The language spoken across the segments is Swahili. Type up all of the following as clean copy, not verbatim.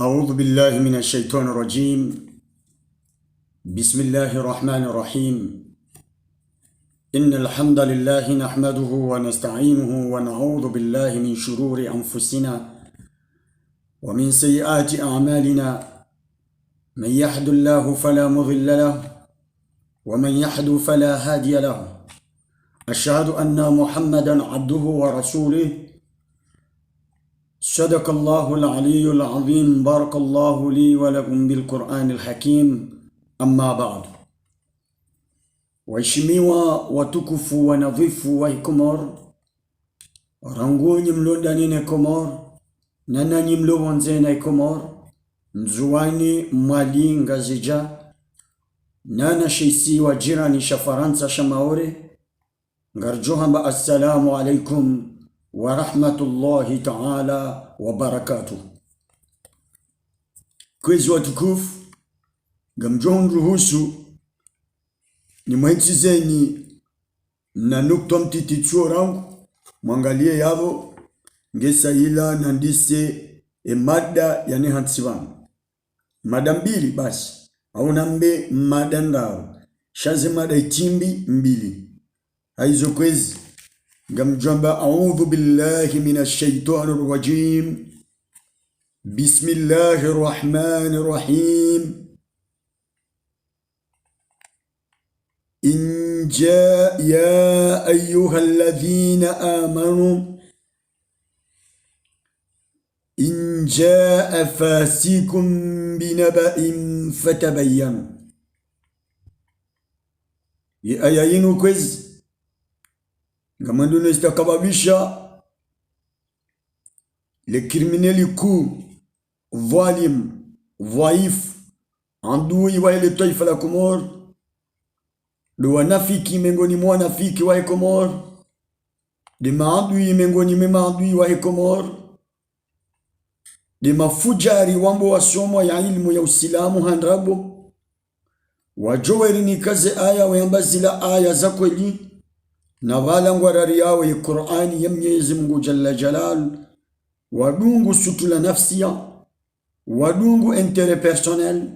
أعوذ بالله من الشيطان الرجيم. بسم الله الرحمن الرحيم. إن الحمد لله نحمده ونستعينه ونعوذ بالله من شرور أنفسنا ومن سيئات أعمالنا. من يهد الله فلا مضل له ومن يهد فلا هادي له. أشهد أن محمدا عبده ورسوله. صدق الله العلي العظيم. بارك الله لي ولكم بالقرآن الحكيم. أما بعد. Waheshimiwa watukufu wanadhifu wa Komor, rangunyi mlondanine Komor, nananyi mlowonzena Komor, mzuwani mwali ngazija, nana sheisi wa jirani sha Faransa sha Maore, ngarjohamba assalamu alaikum wa rahmatullahi ta'ala wa barakatuh. Kwezi watukufu, gamjohun ruhusu ni mwenzizeni na nukta mtitichuo rangu mwangalie yavo ngesa ila nandise mada ya nehansivamu. Mada mbili basi au nambe mada ndao shaze mada itimbi mbili haizo kwezi ngamjamba. A'udhu billahi minash shaitanir rajim. Bismillahir rahmanir rahim. إن جاء يا أيها الذين آمنوا إن جاء فاسق بنبأ فتبينوا. يأيينو كويز نغماندو نستقبابيشا لكرمينيلي كو ظالم ضعيف عنده يوالي طيف الكمور do wanafiki miongoni mwa wanafiki wa Komor, de maadui miongoni mwa maadui wa Komor, de mafujari wambo wasomo ya ilmu ya Uislamu handrabo wajoweri ni kaze aya wayambazila aya za kweli na wala ngwarari yao ya Qur'ani ya Mwenyezi Mungu Jalla Jalal, wadungu sutula nafsia, wadungu intere personnel,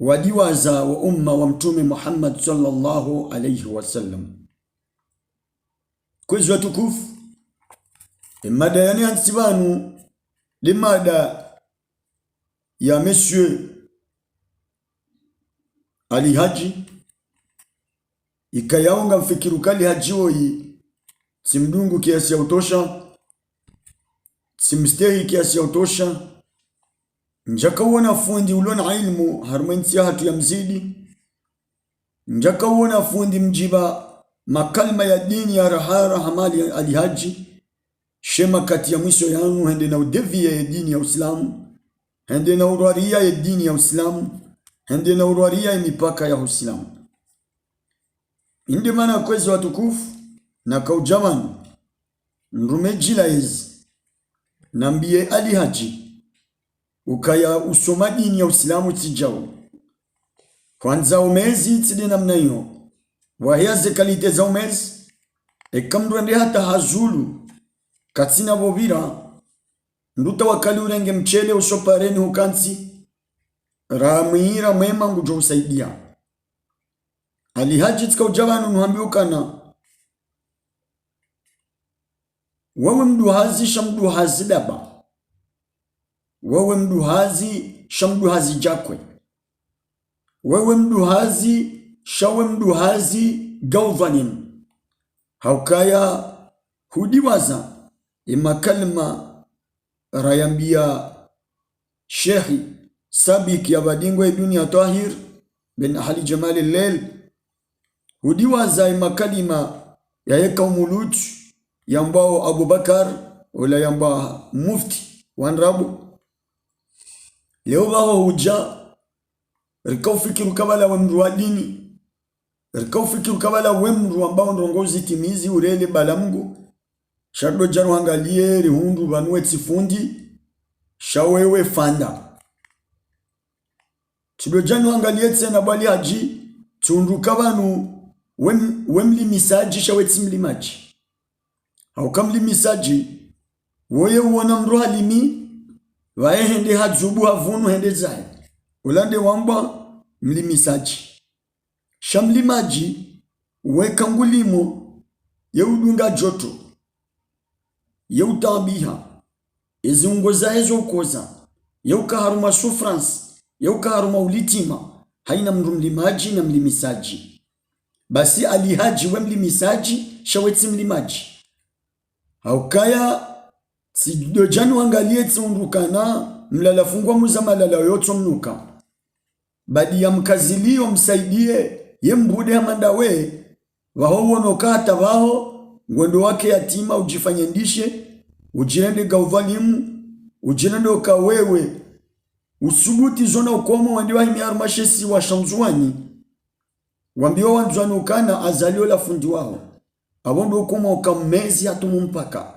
wadiwaza wa umma wa mtume Muhammad sallallahu alayhi wasallam. Kwezi watukufu, mada yani ansibanu li mada ya Monsieur Ali Haji ikayaunga mfikiru kali haji woi simdungu kiasi ya utosha, simstehi kiasi ya utosha. Njakaona fundi ulona ilmu harmensia hatu ya mzidi. Njakaona fundi mjiba makalma ya dini ya rahara hamali alihaji. Shema kati ya mwisho yanu hende na udevia ya dini ya Uislamu, hende na urwaria ya dini ya Uislamu, hende na urwaria ya mipaka ya Uislamu. Indi mana kwezi watukufu na kaujamani nrumejila hizi nambie alihaji ukaya usoma dini ya Uislamu tijao kwanza umezi tsidi namna hiyo wahiaze kalite za umezi ekamrende hata hazulu katsina bobira nduta wakali urenge mchele usopareni hukansi ramira mwema ngujo usaidia alihaji tika ujabanu nuhambiukana wawe mduhazi shamduhazi daba, wewe mduhazi shamduhazi jakwe, wewe mduhazi shawe mduhazi gaudhanim. Haukaya hudiwaza imakalma rayambia Sheikh Sabik ya badingwe dunia Tahir bin Ahli Jamali Lel, hudiwaza imakalima ya yeka umulut yambao Abubakar wala yamba mufti wanrabu. Leo wao huja rikao fikiru kabala wa mru wa dini, rikao fikiru kabala wa mru ambao ndongozi timizi urele balamungu shado jaro hangalie rihundu banwe tsifundi shawewe fanda chido jano hangalie tsena bali haji tundu kabanu wemli misaji shawetsi mlimaji au kamli misaji woye uona mru halimi wae hende hadzubu havunu hende zai ulande wamba mlimisaji shamlimaji weka ngulimo yeudunga joto yeutabiha ezungoza ezo koza yeukaharuma sufrance yeukaharuma ulitima haina mlimaji na mlimisaji basi alihaji we mlimisaji shaweti mlimaji haukaya sidojani wangalie tsundukana mlala fungwa muza malala yoto mnuka badi ya mkazilio msaidie ye mbude hamanda we waho wonokata waho ngwendo wake yatima ujifanye ndishe ujirende gauvalimu ujirende ukawewe usubuti zona ukomo wandiwa himiarumashesi wa shamzuani wambiwa wanzuani ukana azalio la fundi wao abondo ukoma ukamezi hatumu mpaka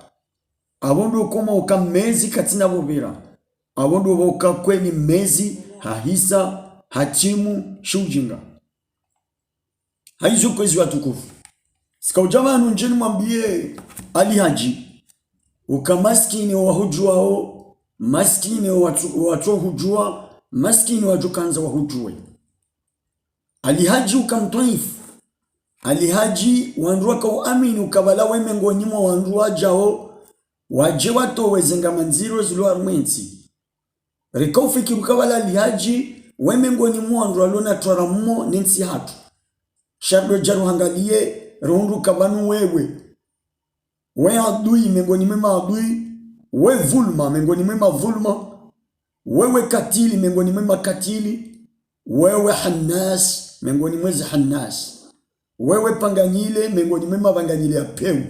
abondo ukoma ukamezi katina bobera abondo ukakweni mezi hahisa hachimu shujinga haizo kwezi watukufu sikaujama anunjeni mwambie alihaji ukamaskini wa hujuao maskini watu hujua maskini wajukanza wa hujue alihaji ukamtaifu alihaji wanduwa ka uamini ukabala wemengoni mwa wanduwa jao waje wato wezenga manziro zilu armensi rika ufikiri ukabala alihaji wemengoni mwa wanduwa lona twaramumo nensi hatu shabdo jaru hangalie rundu kabanu we adui mengoni mema adui we vulma mengoni mema vulma wewe katili mengoni mema katili wewe hannas mengoni mwezi hannas wewe panganyile mengoni mema panganyile ya peu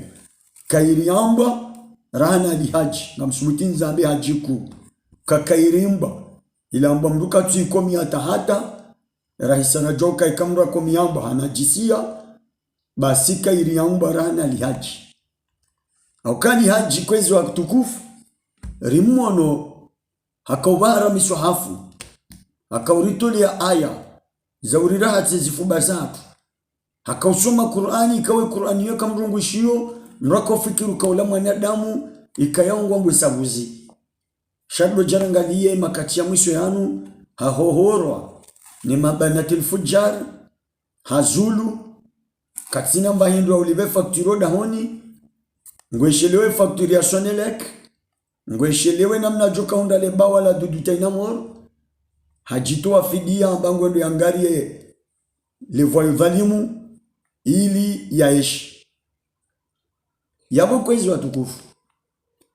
kairiamba rana alihaji na msumuti nzambi hajiku kakairimba ilamba mruka tuikomi hata rahisana joka ikamra komiamba hanajisia basi kairiamba rana alihaji aukani haji kwezi wa tukufu rimuono hakaubara misuhafu hakauritolea aya zaurira hatsizifuba zatu hakausoma Qur'ani ikawe Qur'ani yoka mrungushio nrako fikiru kaula mwanadamu ikayongwa mbusabuzi shadbo jarangalie makati ya mwisho yanu hahohorwa ni mabanatil fujar hazulu katina mbahindu wa ulive fakturo dahoni ngweshelewe fakturi ya Sonelec ngweshelewe namna joka undale bawa la dudutainamor hajitoa fidia ambangwendo yangarie levoyu valimu ili yaeshi yabo kwezi watukufu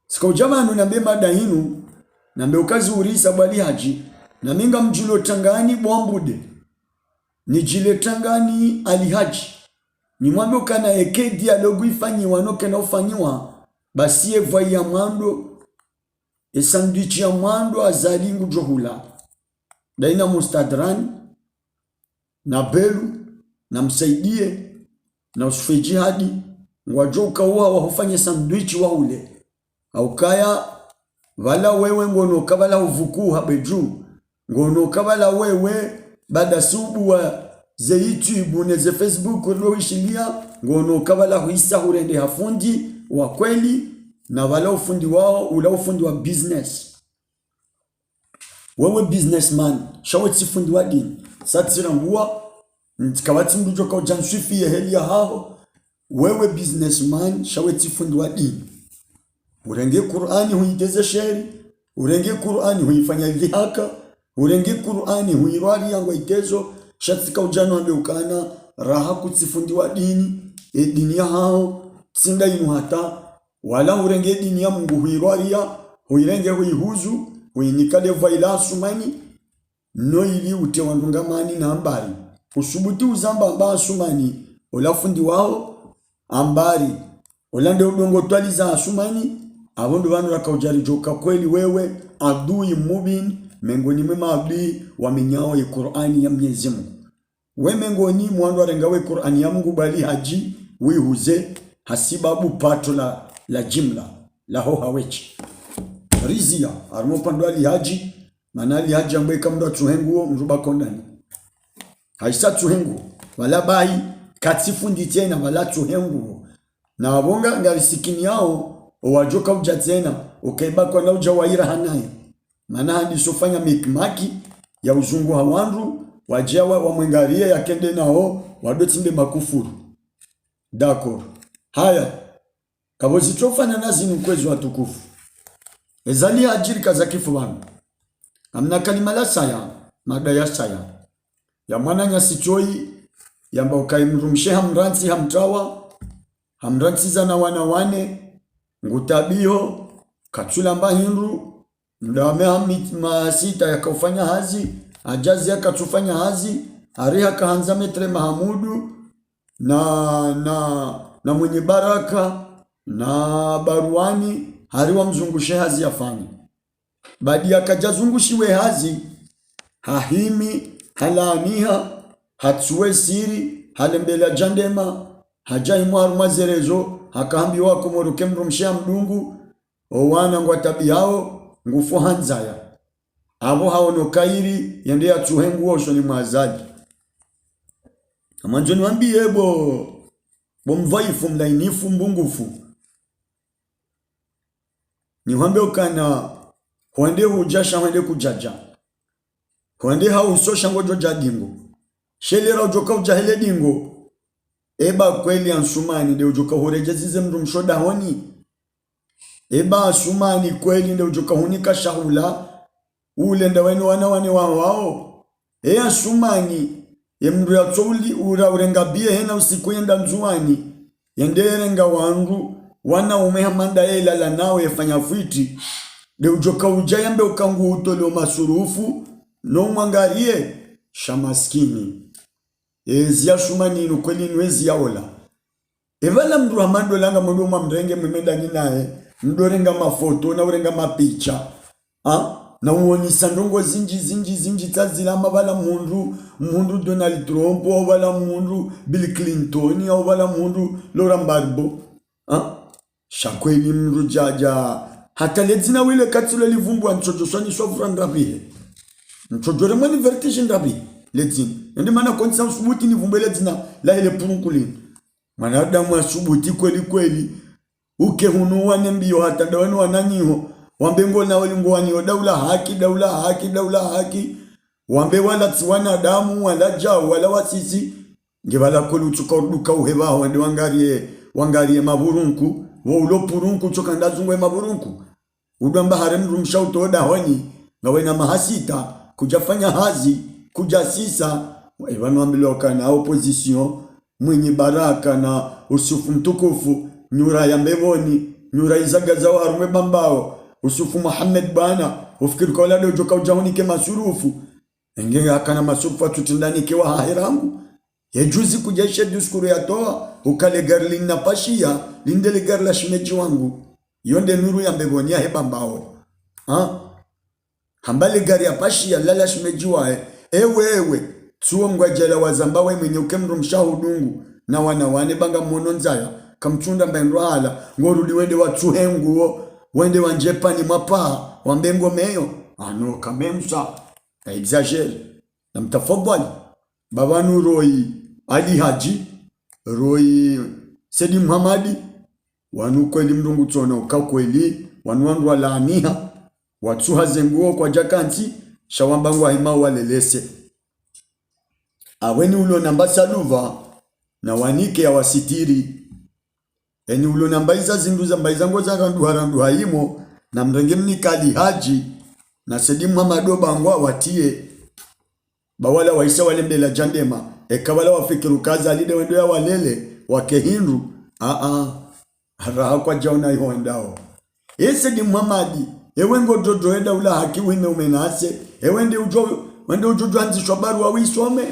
sika ujamanu nambe mada hinu nambe ukazi urisa bali haji na minga mjilo tangani bwambude ni jile tangani alihaji ni mwambe ukana eke dialogu ifanyi wanoke na ufanyiwa basi evwa ya mwando sandwich ya mwando azalingu johula daina mustadran na belu na msaidie na usufe jihadi ngwajoka uwa wahufanye sandwich wa ule au kaya wala wewe ngono kabala uvuku habeju ngono kabala wewe bada subu wa ze YouTube na ze Facebook uloishilia ngono kabala huisa hurende hafundi wa kweli na wala ufundi wao ula ufundi wa business wewe businessman shaweti fundi wa dini satira nguwa ntikawati mdujo kwa ujanswifi ya heli ya hao wewe businessman shaweti fundi wa dini urenge Qur'ani huiteze sheri urenge Qur'ani huifanya dhihaka urenge Qur'ani huirwari yangu itezo shatika ujano ambe ukana raha kutsifundi wa dini dini ya hao tsinda inu hata wala urenge dini ya Mungu huirwaria huirenge huihuzu huinikade vaila sumani no ili ute wandungamani na ambari usubuti uzamba amba sumani olafundi wao ambari olande udongo twaliza asumani abondo banu rakaujari joka kweli wewe adui mubin mengoni mwema adui wa minyao ya Qur'ani ya Mwenyezi Mungu we mengoni mwandu arengawe Qur'ani ya Mungu bali haji wihuze hasibabu pato la jimla la ho hawechi rizia armo pandwali haji manali haji ambaye kamda tuhenguo mruba kondani haisa tuhengu wala bai katifundi tena wala tuhengu na wabonga ngalisikini yao wajoka uja tena ukaiba kwa na uja waira hanaye Mana handi sofanya mikmaki ya uzungu hawandu wajawa wa mwengaria ya kende nao wadotinde makufuru. Dako. Haya. Kabozi chofanya nazi nukwezi watukufu. Ezali ajiri kaza kifu wanu. Amna kalimala saya. Mada ya saya. Ya mwana nyasi choi. Yamba ukaimrumshe hamransi hamtrawa. Hamransi zana wane. Ngutabio. Kachula mbahinru. Mdawame masita ya kufanya hazi. Ajazi ya katufanya hazi. Ariha kahanza metre Mahamudu. Na mwenye baraka. Na baruani. Hariwa mzungushe hazi afanye. Badi akajazungushiwe hazi. Hahimi. Halaniha. Hatsuwe siri. Halembele jandema. Hajaimu haruma zerezo. Hakahambi wako moruke mrumshia mdungu. Owana ngwatabi hao. Ngufu hanzaya. Abo hao no kairi. Yende ya tuhengu osho ni maazadi. Amanjoni wambi ebo. Bomvaifu mlainifu mbungufu. Ni wambi ukana. Huende ujasha huende kujaja. Huende hao usosha ngojo jadingo. Shelera ujoka ujahele dingo. Eba kweli ansumani de ujoka hurejezize mrumshoda honi. Eba asumani kweli nde ujoka hunika shahula. Ule nda wenu wane wao. Asumani. Mru ya tsouli ura urenga bie hena usiku yenda nzuani. Yende renga wangu. Wana umehamanda lala nawe yafanya fiti. De ujoka ujayambe ukangu utole masurufu. No mwangarie. Shamaskini. Zia shumani inu kweli nwezi ya ola. Evala mdu hamando langa mwema mrenge mwemenda ninae. Mdorenga mafoto na urenga mapicha. Na uoni sandongo zinji tazilama wala mundu Donald Trump wala mundu Bill Clinton wala mundu Laurent Gbagbo. Shakweli mdu jaja. Hata ledzina wile katilo livumbu anchojo swani swafura ndabihe. Nchojore mwani vertige ndabihe. Ledzina. Ndi mana konti sa subuti ni vumbu ledzina la hele purunkuli. Mana adamu wa subuti kweli. Uke hunu wanembiyo hata dawenu wananyiho. Wambe ngona walingo wanyo daula haki. Wambe wala tsiwana damu wala jao wala wasisi. Ngebala kolu tukoruka uheba wande wangarie maburunku. Waulo purunku choka ndazungwe maburunku. Udamba harem rumsha utoda honi. Ngawena mahasita. Kujafanya hazi. Kujasisa. Wanu wambiloka na opposition. Mwenye baraka na usufu mtukufu. Nyura ya mbevoni. Nyura izagaza wa harume bambao. Usufu Muhammad bana. Ufikiri kwa lado ujoka ujahunike masurufu. Engenge hakana masurufu atutindani kewa hahirangu. Yejuzi kujaisha diskuru ya toa. Ukale gari lina pashia. Lindele gari la shimeji wangu. Yonde nuru ya mbevoni ya heba mbao. Hambale gari ya pashia lala shimeji wae. Ewe. Tuo mgwajela wazambawe mwenye ukemru mshahudungu. Na wane banga mononzaya. Kamchunda mbendro hala. Ngorudi wende watuhenguo. Wende wanjepani mapa. Wambengo meyo. Kamemsa. Exagere. Na mtafadhali. Babanu Roy Ali Haji. Roy Sedi Muhammadi. Wanu kweli mdungu tona ukakweli. Wanu wandu walaaniha. Watsuha zenguo kwa jakanti. Shawambangu wa hima walelese. Aweni ulo namba saluva. Na wanike ya wasitiri. Eni ulo nambaiza zinduza mbaiza ngoza randu haimo. Na mrenge mnikali Haji. Na Sedi Muhammado bangwa watie. Bawala waisa walembela jandema. Eka wala wafikiru kaza alide wendo ya walele. Wake hindu. Haraha kwa jauna iho endao. Sedi Muhammadi. Ewengo jojo eda ula haki wime umenase. Ewende ujojo anzishwa barua wisome.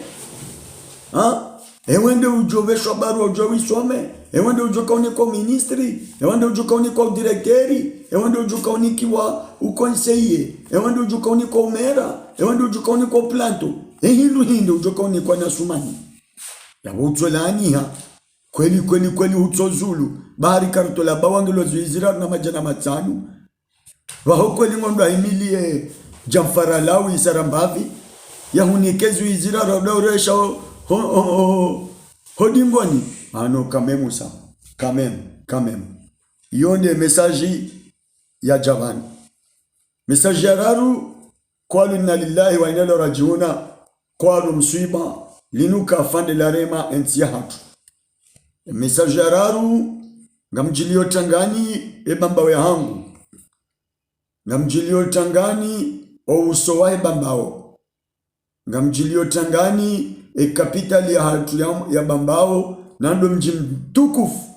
Ewende ujoveshwa barua ujo wisome. Ewende ujoka uniko ministry. Ewende ujoka uniko direkteri. Ewende ujoka unikiwa ukonseye. Ewende ujoka uniko umera. Ewende ujoka uniko planto. Hindu ujoka uniko nasumani. Ya utolaniha. Kweli utozulu. Bahari karutola bawangilo zuizira na majana matanu. Waho kweli ngondo haimilie Jamfara Lawi Sarambavi. Ya hunikezu izira rauresha hodingoni. Kamemu sa. Kamemu. Yonde mesaji ya Javani. Message yararu qalu inna lillahi wa inna ilaihi rajiuna qalu msiba linuka afande la rema entia hatu. Message yararu ngamjilio tangani ebamba ya hangu ngamjilio tangani o uso wa ebambao ngamjilio tangani capital ya hatu ya bambao nando mji mtukufu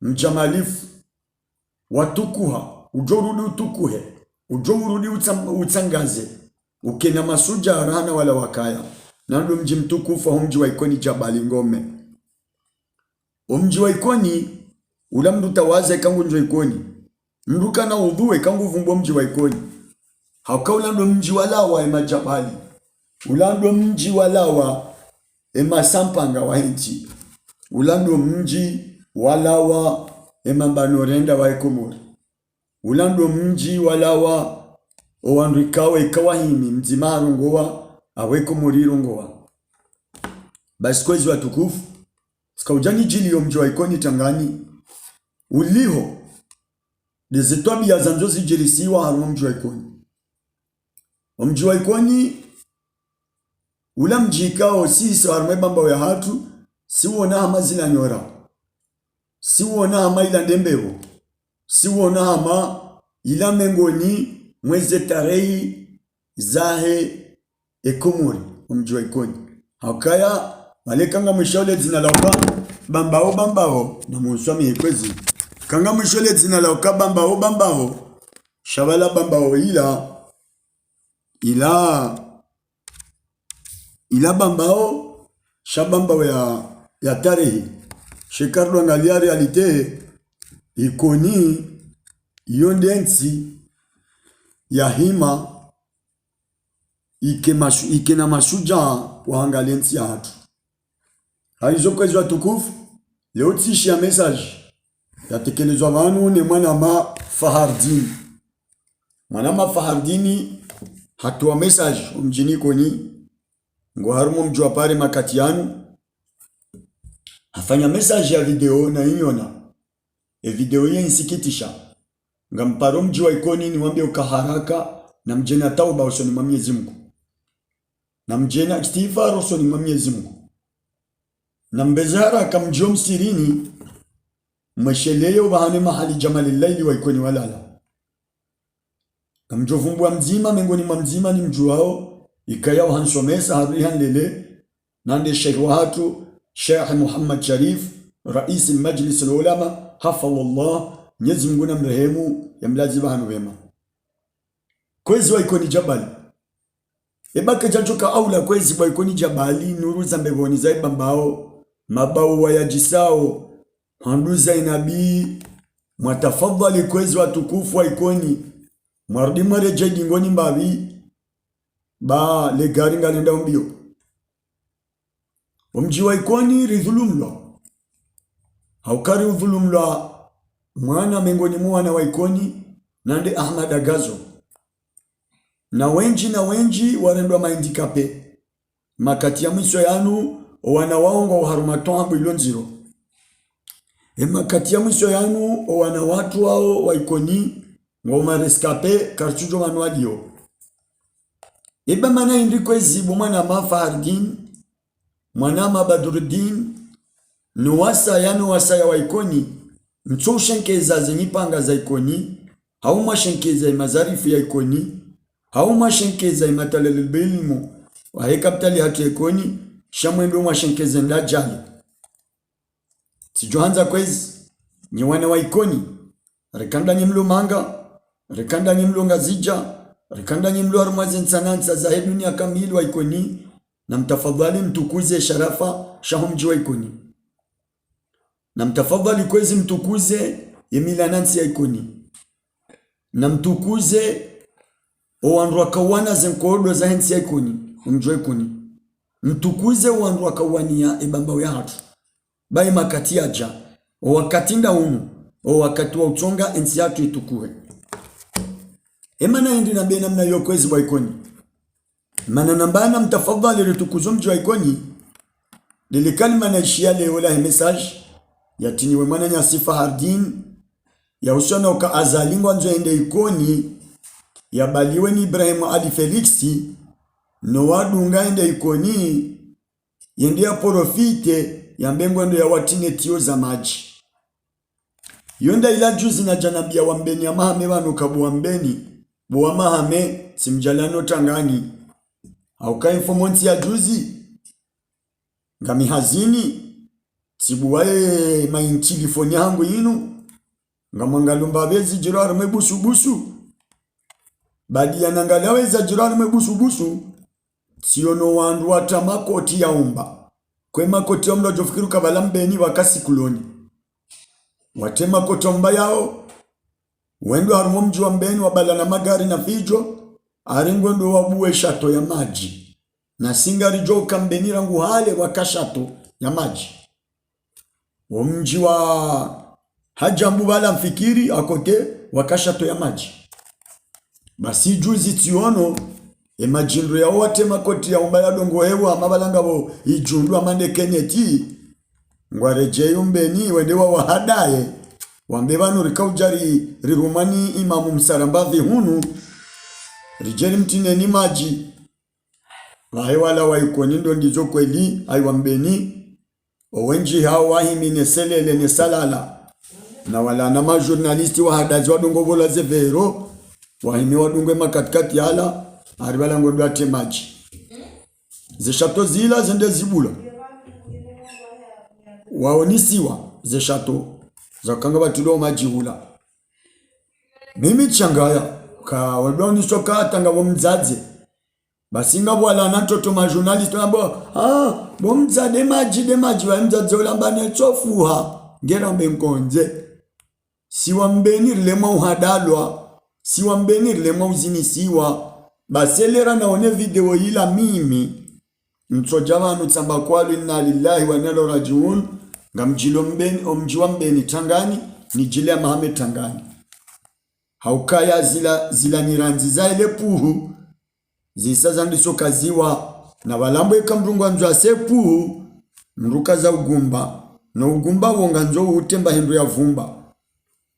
mjamalifu watukuha ujorudi utukuhe ujorudi utsangaze ukena masuja arana wala wakaya nando mji mtukufu wa mji wa Ikoni Jabali Ngome. Mji wa Ikoni ula mdu tawaze kangu njo Ikoni mdu kana udhuwe kangu vumbo mji wa Ikoni hauka ulando mji walawa ema Jabali ulando mji walawa ema Sampanga wa hinti ulando mji walawa ema Banorenda wa Ikomori ulando mji walawa owanrikawe ikawahimi mzimaru ngowa aweko muriro ngowa. Basi kwezi watukufu sika ujani jili yo mji wa Ikoni tangani uliho dezitwabi ya zanjozi jirisiwa harumo mji wa Ikoni. Mji wa Ikoni ula mjikao sisi harumo bamba ya hatu siwona hama zila nyora siwona hama ila ndembevo siwona hama ila mengoni mweze tarehi zahe Ekomori mji wa Ikoni hakaya malekanga mwishole zina lauka bambao na mwuswami hekwezi kanga mwishole zina lauka bambao shabala bambao ila bambao shabambao ya tarehi shekardo angalia realite Ikoni yondensi ya hima ike na masuja waangalensi ya hatu. Haizo kwezi watukufu leo tishi ya message ya tekelezwa vanu ni mwana Fahardini. Mwana Fahardini hatu wa message mjini Ikoni ngo harumo mjua pare makati yanu hafanya message ya video na inyona video ye insikitisha ngamparo mji wa Ikoni ni wambia ukaharaka na mjena tauba usoni mwa Mwenyezi Mungu na mjena istighfar usoni mwa Mwenyezi Mungu na mbezara kamjom sirini mwesheleyo bahane mahali jamali laili wa Ikoni walala kamjovumbwa mzima mengoni mwa mzima ni mju wao ikaya hansomesa harihan lele nande sheikh wa hatu Sheikh Muhammad Sharif rais majlis ulama hafallah Mwenyezi Mungu na mrehemu ya mlazi bahanu wema. Kwezi wa Ikoni Jabali ebaka jachoka aula kwezi wa Ikoni Jabali nuru za mbegoni za ibambao mabao wa yajisao handuza inabii mwatafadhali kwezi wa tukufu wa Ikoni mwardi mware jadi ngoni mbavi ba legari ngalenda mbio mji wa Ikoni ridhulumlo haukari udhulumlo mwana mengoni mwana wa Ikoni nande Ahmad Agazo na wenji warendwa maindikape makati ya mwiso yanu wana waongo harumatombo ilonziro makati ya mwiso yanu wana watu wao wa Ikoni ngoma reskape karchujo manuadio mana indiko ezibu mwana Fahardini mwana Badruddin nuwasa yanu wasa ya wa Ikoni mtso shenkeza zenyipanga za Ikoni hauma shenkeza mazarifu ya Ikoni hauma shenkeza matalal bilmu wa hekapitali hatu ya Ikoni shamwendo mwa shenkeza ndajali sijohanza kwezi ni wana wa Ikoni rekanda nyimlo manga rekanda nyimlo ngazija rekanda nyimlo harmazen sanansa za dunia kamili wa Ikoni na mtafadhali mtukuze sharafa shahumji wa Ikoni na mtafadhali kwezi mtukuze yemilanansi ya Ikoni na mtukuze owanrwa kawana zenkodo za hensi ya Ikoni mjwa Ikoni mtukuze owanrwa kawania ebambao ya hatu bai makati aja o wakati nda unu o wakati wa utonga ensi yatu itukue emana indi na bena mna yo kwezi wa Ikoni mana nambana mtafadhali ritukuzo mjwa Ikoni lile kalima na ishia leo la message yatiniwe mwana Nyasi Fahardini ya usona uka azalingwa nzo ende Ikoni yabaliwe ni Ibrahim Ali Felixi no wadunga ende ikoni yende ya profite ya mbengo ndo ya watine tio za maji. Yonda ila juzi na janabia wambeni ya mahame wano kabu wambeni buwa mahame simjalano tangani hauka infomonti ya juzi ngami hazini sibuwae maintilifoni hangu inu ngamangalumba bezi jiraro mebusu busu badi ya nangalaweza jiraro mebusu busu siono wandu watamakoti ya umba kwe makoti ya umba jofikiru kabalambeni wakasi kuloni watema kotomba yao wendo harumo mji wa mbeni wabala na magari na fijo aringo ndo wabuwe shato ya maji na singari joka mbeni rangu hale wakashato ya maji wa mji wa hajambu bala mfikiri akote wakashato ya maji basi juzi tiono emajindro ya watema koti ya umba ya dongo hewa mabalanga bo ijundu amande kenyeti ngwareje yumbeni wendewa wahadaye wambebanu rikaujari rirumani imamu msarambavi hunu rijeri mtine ni maji wala waikoni ndo ndizo kweli aiwambeni owenji hao wahimine selele ne salala na wala na majurnalisti wahadazi wadungo bola zevero wahimi wadungwe makatikati hala aribala ngondo ate maji zeshato zila zende zibula waonisiwa ze shato za kanga batulo majihula mimi changaya ka wadoni soka tanga bomzaze basinga bwala na toto ma journalist nabo bomzade maji wa mzaze ulambane chofuha ngera mbenkonze siwambeni lema uhadalwa siwambeni lema uzinisiwa baselera naone video ila mimi mtsojavanu tsamba kwalu inna lillahi wa inna ilaihi rajiun ngamjilo mbeni omjiwa mbeni tangani ni jile ya Mohamed tangani haukaya zila niranzi za ile puhu zisaza ndiso kaziwa na walambo ikamrungu anzo asepuhu mruka za ugumba na ugumba wonganzo utemba hindu ya vumba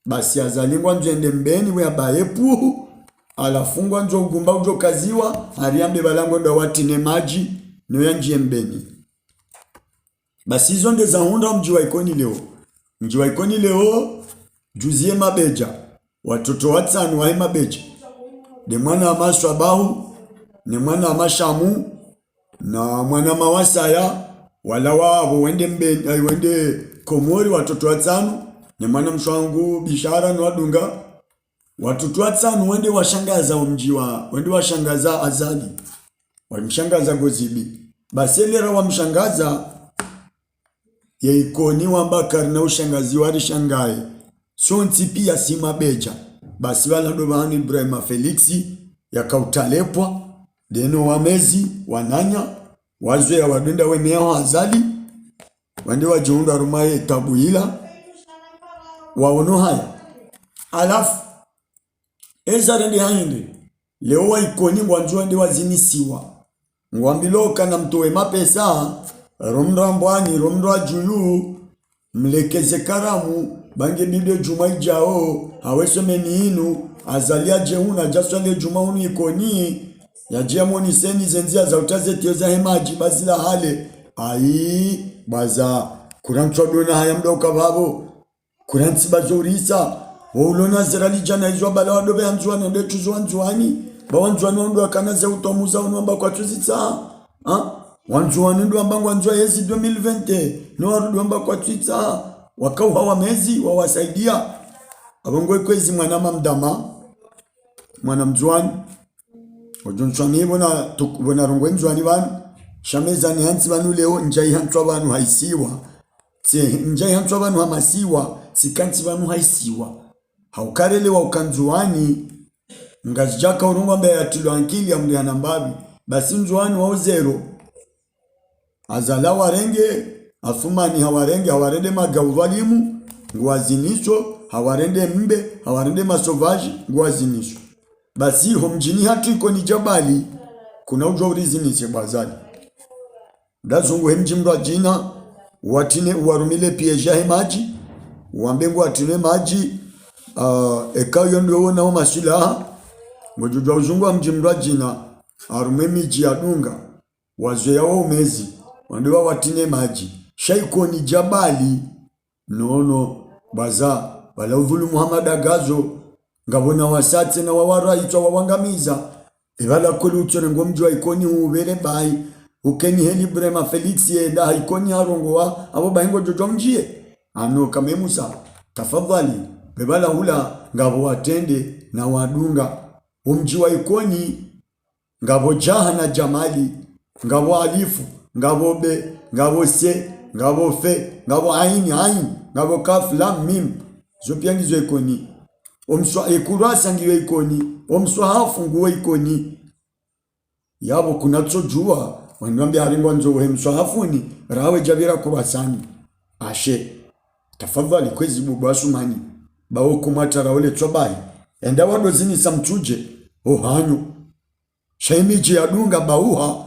basi azalingwa njende mbeni we abaye puhu alafungwa nzo ugumba ujo kaziwa ariambe balango ndo watine maji no njie mbeni basi hizo nde za hunda mji wa ikoni leo. Mji wa ikoni leo juzie mabeja watoto watanu wa mabeja de mwana wa maswabahu ni mwana wa mashamu na mwana mawasaya wala wao wende mbeni wende komori watoto watanu ni mwana mshwangu bishara na wadunga watoto watanu wende washangaza mjiwa wende washangaza azali wamshangaza gozibi basi elera wamshangaza ya ikoni wambakari na ushangazi wari shangaye sonti pia sima beja basi wala ndo bahani Ibrahim Felixi ya kautalepwa deno wamezi wananya wazwe ya wadunda wemeo azali wande wajiunda rumaye tabuila waono haya alafu ezare ndi haindi leo wa ikoni ngwanjua ndi wazinisiwa ngwambiloka na mtowe mapesa romrambwani romra julu mlekeze karamu bange biblia juma ijao hawesomeni inu azalia jeuna jaswale juma unu ikoni ya jiamoni seni zenzia za utaze tioza hemaji bazila hale ai baza kuranchwa dona haya mdoka babo kuransi bazorisa waulona zerali jana izwa bala wadobe anzwa nende tuzwa nzwani bawanzwani wandu wakanaze utomuza unuamba kwa tuzitsa wanzwani ndu ambangu wanzwa yezi 2020 no warudu amba kwa tuzitsa wakauha wamezi wawasaidia abongwe kwezi mwanama mdama mwana mzwani ojonswani bona rongwe nzwani banu shamezani hansi banu leo njai hantswa banu haisiwa njai hantswa banu hamasiwa sikansi banu haisiwa haukarele wa ukanzuani ngazijaka urungu ambaye yatilo ankili ya mliana mbabi basi nzuani wa uzero azala warenge afumani hawarenge hawarende magauzwalimu nguwazinisho hawarende mbe hawarende masovaji nguwazinisho basi homjini hatu iko ni jabali kuna ujo urizinishe bazali dazungu hemjimdwa jina watine uwarumile pieja maji uambengu watine maji ekayo ndio nao masilaha ngojujwa uzungu wa mji mrajina arume miji ya dunga wazoya wa umezi wandewa watine maji shaikoni jabali nono baza wala uvulu Muhammad agazo ngabona wasatse na wawaraitwa wawangamiza ibala kulutso ngo mji wa ikoni ubere bai ukeni heli brema Felix yenda ikoni harongoa abo bahingo jojo mjie ano kamemusa tafadhali bebala hula ngabo watende na wadunga umji wa ikoni ngabo jaha na jamali ngabo alifu ngabo be ngabo se ngabo fe ngabo aini ngabo kaf lam mim zopyangizo ikoni omswa ekurasa ngiyo ikoni omswa hafu nguwe ikoni yabo kunatso jua wanambia haringo nzo hemswa hafuni rawe jabira kurasani ashe tafadhali kwezi bubu asumani bawo kumatara ole tsobai enda wado zini samtuje hanyu shaimiji ya dunga bauha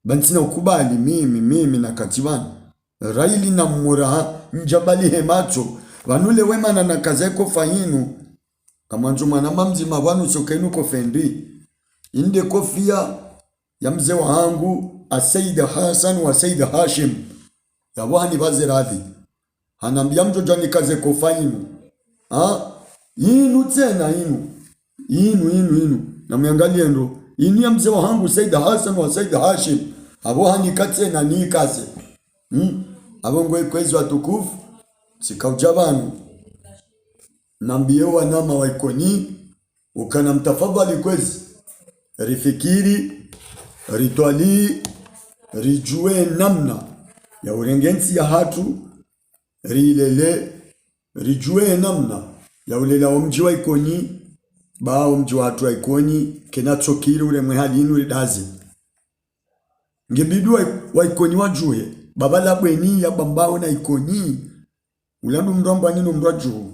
bansina ukubali mimi na katibani raili na muraha njabali hemacho vanule wemana na kazeko fahinu kamanzo mwana mamzima wanu sokenu kofendi inde kofia ya mzee wangu Said Hassan wa Said Hashim ya wani baziradhi anambia mjojo ni kazeko fahinu inu tena inu na mwangalie ndo ini ya mzee wangu Said Hassan wa Said Hashim abo hanikate na nikase abo ngwe kwezi watukufu sikaujabanu nambie wanama wa ikoni ukana mtafadhali kwezi rifikiri ritwali rijue namna ya urengensi ya hatu rilele rijue namna ya ulela wa mji wa ikoni bao mji wa hatu wa ikoni kenatsokiri ule mwehali inu ridazi ngebidu wa ikoni wajue baba labweni ya bambao na ikoni ulandu mdomba nino mraju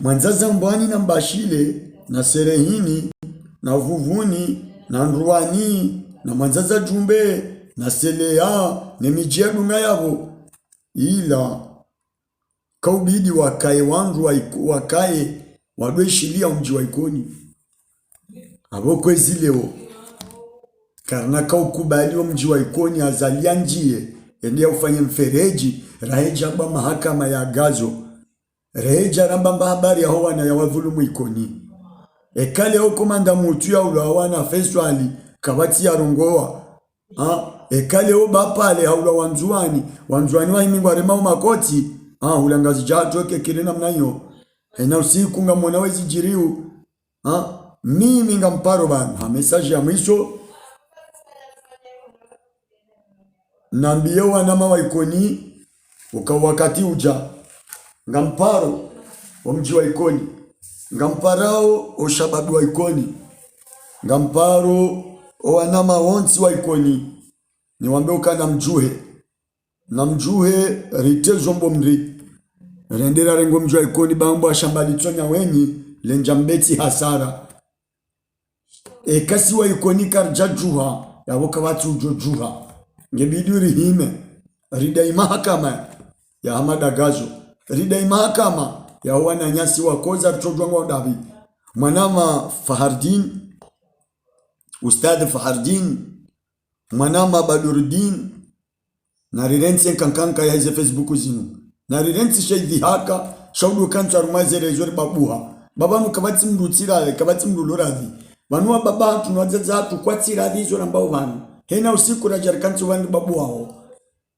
mwanzaza mbwani na mbashile na serehini na uvuvuni na nruwani na mwanzaza jumbe na selea na mijia dunga yabo ila kaubidi wakae wangu wakae wadwe shilia mji wa ikoni abo kwezi leo karna kaukubali wa mji wa ikoni azalia njie ende ufanye mfereji raheja ba mahakama ya gazo reja ramba habari ya hoa na ya wadhulumu ikoni ekale okomanda mutu ya ulawana feswali kabati ya rongoa ekale obapale haula wanzuani wa himingwa remao makoti ulangazi jatoke kirena mnayo hena usiku nga mwana wezi jiriu mimi nga mparo bana message ya mwisho nambie wanama wa ikoni wakati uja ngamparo wa mji wa ikoni ngamparao oshababu wa ikoni ngamparo wanama wonsi wa ikoni niwambe ukana mjuhe ritezo mbomri rendera rengo mji wa ikoni bambo ashambali tsonya wenyi lenjambeti hasara kasi wa ikoni karja juha yawoka watu ujojuha ngebiduri hime ridai mahakama ya Hamada Gazo ridai mahakama ya wana nyasi wa koza chojwa wa David mwanama Fahardin Ustadh Fahardin mwanama Badurdin na rirense kankanka ya hizo Facebook zinu na rirense shaidi haka shaudu kancha rumaze rezori babuha babanu kabati mdutsira kabati mduluravi vanwa baba tunwadza tukwatsira hizo nambao vanu hena usiku na jarkantu vandu babu wao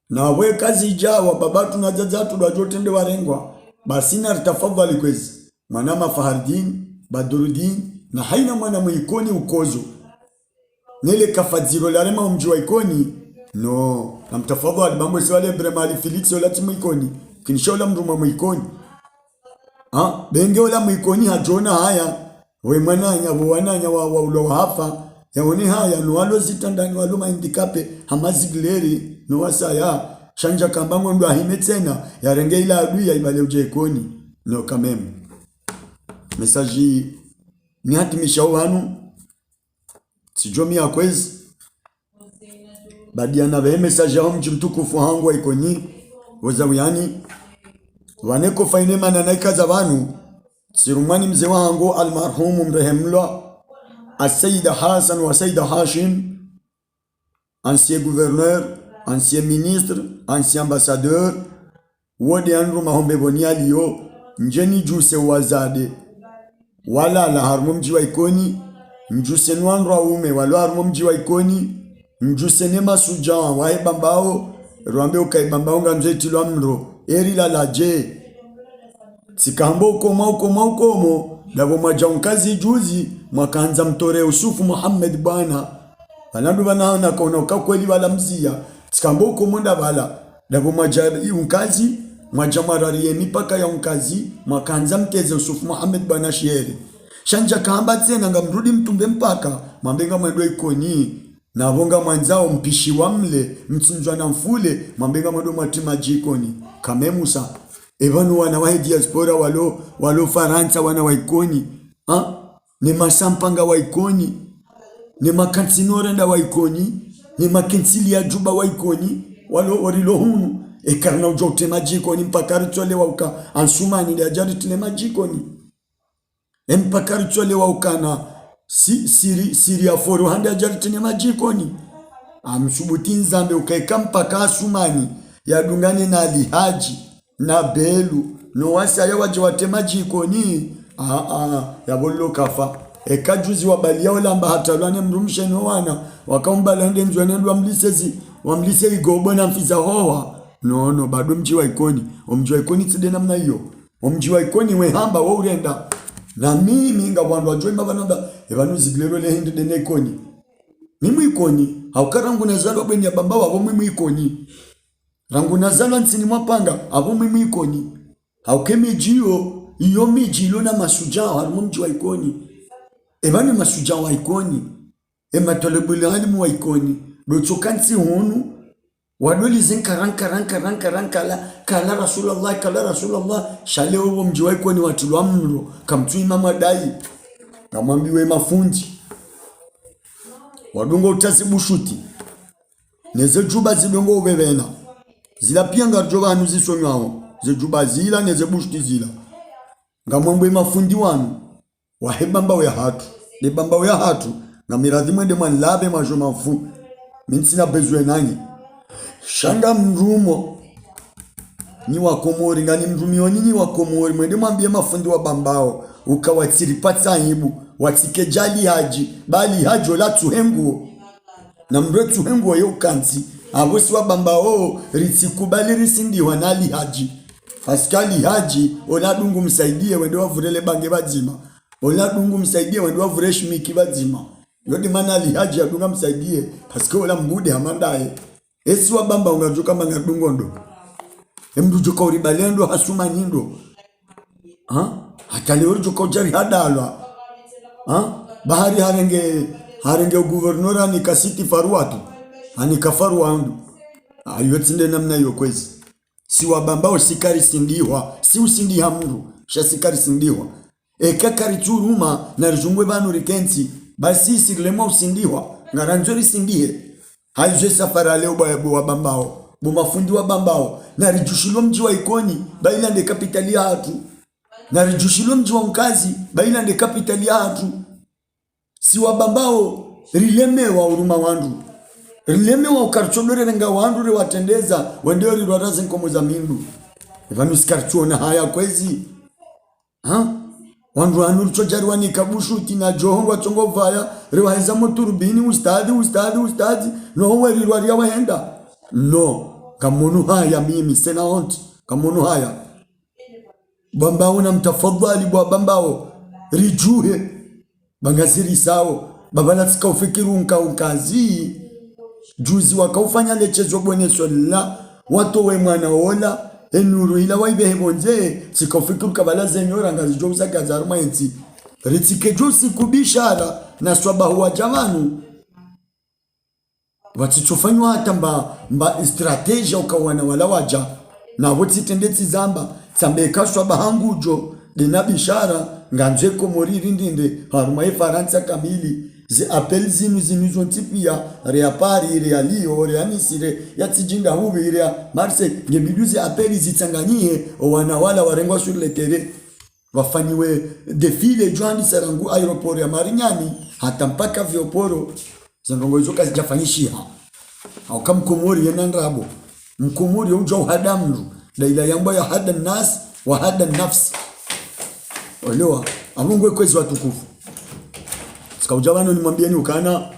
na we kazi jawa baba tunadza tudwajotende warengwa basi na tafadhali kwezi mwanama Fahardin Badurdin na haina mwana muikoni ukozo nele kafadziro larema mji wa ikoni no na mtafadhali bambo siwale bremali Felix olati muikoni kinishola mruma muikoni benge ola muikoni hajona haya we mwananya wananya wa ulo hafa yaone haya nuwalo zitandani walo maindikape hamazigleri nuwasaya shanja kambango ndo ahime tena yarenge ila adui ya ibale ujekoni no kamemu mesaji ni hatimisha wanu sijomi ya kwezi badia na ve mesaji ya mji mtukufu hangu wa ikoni wazawiyani waneko faine mana naika za wanu sirumani mzee wangu almarhumu mrehemlwa Sayyid Hassan wa Sayyid Hashim, ancien gouverneur, ancien ministre, ancien ambassadeur, wode anru mahombe boniali yo, njeni juse wazade, wala la harmo mji wa Ikoni, njuse nwanru wa ume, wala harmo mji wa Ikoni, njuse nema suja, wae bambao, ruambe ukai bambao nga mzeti lo amro, eri la laje, sikambo ukomo, dabo majaunkazi juzi, mwakanza mtore Usufu Muhammad bwana, banandu banaona kona ukakweli wala mzia, sikambo ukomo ndabala, dabo majaunkazi, mwajamarari mipaka ya unkazi, mwakanza mteze Usufu Muhammad bwana shieri. Shanja kahamba tena nga mrudi mtumbe mpaka, mambenga mwendwe Ikoni, na vonga mwanzao mpishi wa mle, mtsinjwa na mfule, mambenga mwendwe matima jikoni, kame Musa. Evanu wana wa diaspora walo Faransa wana wa Ikoni, ni masampanga wa Ikoni, ni makansinorenda wa Ikoni, ni makensili ya juba wa Ikoni, walo orilo hunu, karna ujote majikoni, mpakari tuwale wa uka, ansumani ya jari tile majikoni, mpakari tuwale wa uka na siri ya foru handa ya jari tile majikoni, amsubuti nzambe ukaika mpaka asumani, ya dungane na alihaji, na belu no wasa ya waje watema jikoni ya bolo kafa ekajuzi wabalia olamba hatalwane mrumshe no wana wakaumbala nde nzwane ndo wamlise igobo na mfiza hoa no bado mji wa Ikoni omji wa Ikoni tside namna hiyo omji wa Ikoni we hamba wa urenda na mimi nga wandu wajoi mabananda evanu ziglero le hindi dene Ikoni mimi Ikoni haukarangu nazalo bweni ya bamba wabo mimi Ikoni rangu nazalo nsini mwapanga abo mimi Ikoni haukemi jio iyo miji ilo na masujaa harumu mji wa Ikoni evani masujaa wa Ikoni ematolebule halimu wa Ikoni dochokansi hunu wadoli zinka kala Rasulullah shale uwo mji wa Ikoni watulwa mlo kamtui mama dai kamambiwe mafundi wadungo utasibu shuti neze juba zidongo ubebena zila pia nga joga hanu zisonywaho zejuba zila neze bushti zila nga mwambwe mafundi wanu wahebamba ya hatu de bamba ya hatu nga miradhi mwende mwanlabe majo mafu minsina bezwe nanyi shanga mrumo ni wakomori nga ni mrumioni ni wakomori mwende mwambie mafundi wa bambao ukawatsiripatsa hibu watike jali haji bali hajo la tuhenguo na mretu henguo yo kansi abosi wa bambao ritsikubali risindiwa na alihaji askali haji oladungu msaidie wende wavurele bange bazima oladungu msaidie wende wavure shimiki bazima yodi mana alihaji adunga msaidie paske ola mbude hamandaye esi wa bamba ungajuka manga dungondo emdujuka uribalendo hasuma nindo hatale urujuka ujari hadalwa bahari harenge guvernora ni kasiti faruatu anikafaru wandu ayotsinde namna yo kwezi si wabambao sikari sindiwa si usindiha muru shasikari sindiwa ekakari turuma na rijungwe banu rikensi basi siglema usindiwa ngaranjori sindihe haije safara leo wabambao bo mafundi wabambao na rijushilo mji wa Ikoni baila nde kapitali ya hatu na rijushilo mji wa mkazi baila nde kapitali ya hatu si wabambao rilemewa uruma wandu rilemewa ukarchodore renga wandu re watendeza wendeo rirwaraze nkomo za mindu evanu sikarchona haya kwezi wandu wandu chojari wani kabushu tina johongo wachongo vaya rewaheza moturubini ustadi no huwe rirwaria wahenda no kamonu haya mimi sena honti kamonu haya bambao na mtafadhali bwa bambao rijuhe bangaziri sao babala tika ufikiru unkazi juzi wakaufanya lechezo bweneso la watu we mwana ola enuru ila waibe hebonze tika ufikiru kabala zenyora ngazijo usaka zaruma enti ritike jusi kubishara na swabahu wa jamanu watichofanywa hata mba strategia ukawana wala waja na woti tendetsi zamba sambeka swabahangu jo dina bishara nganze komoriri ndinde haruma Faransa kamili zi apel zinu zontipia rea Paris rea Lyon rea Nice ya tijinda hubi rea Marseille ngebiduzi apeli zitanganyie wana wala warengwa sur le terrain wafanyiwe defile joani sarangu aeroport ya Marinyani hata mpaka vyoporo zandongozo kazi jafanyishia au kama Komori yenandrabo mkomori uja uhadamru daila yamba ya hada nas wa hada nafsi olewa amungwe kwezi watukufu sika ujabano nimwambieni ukana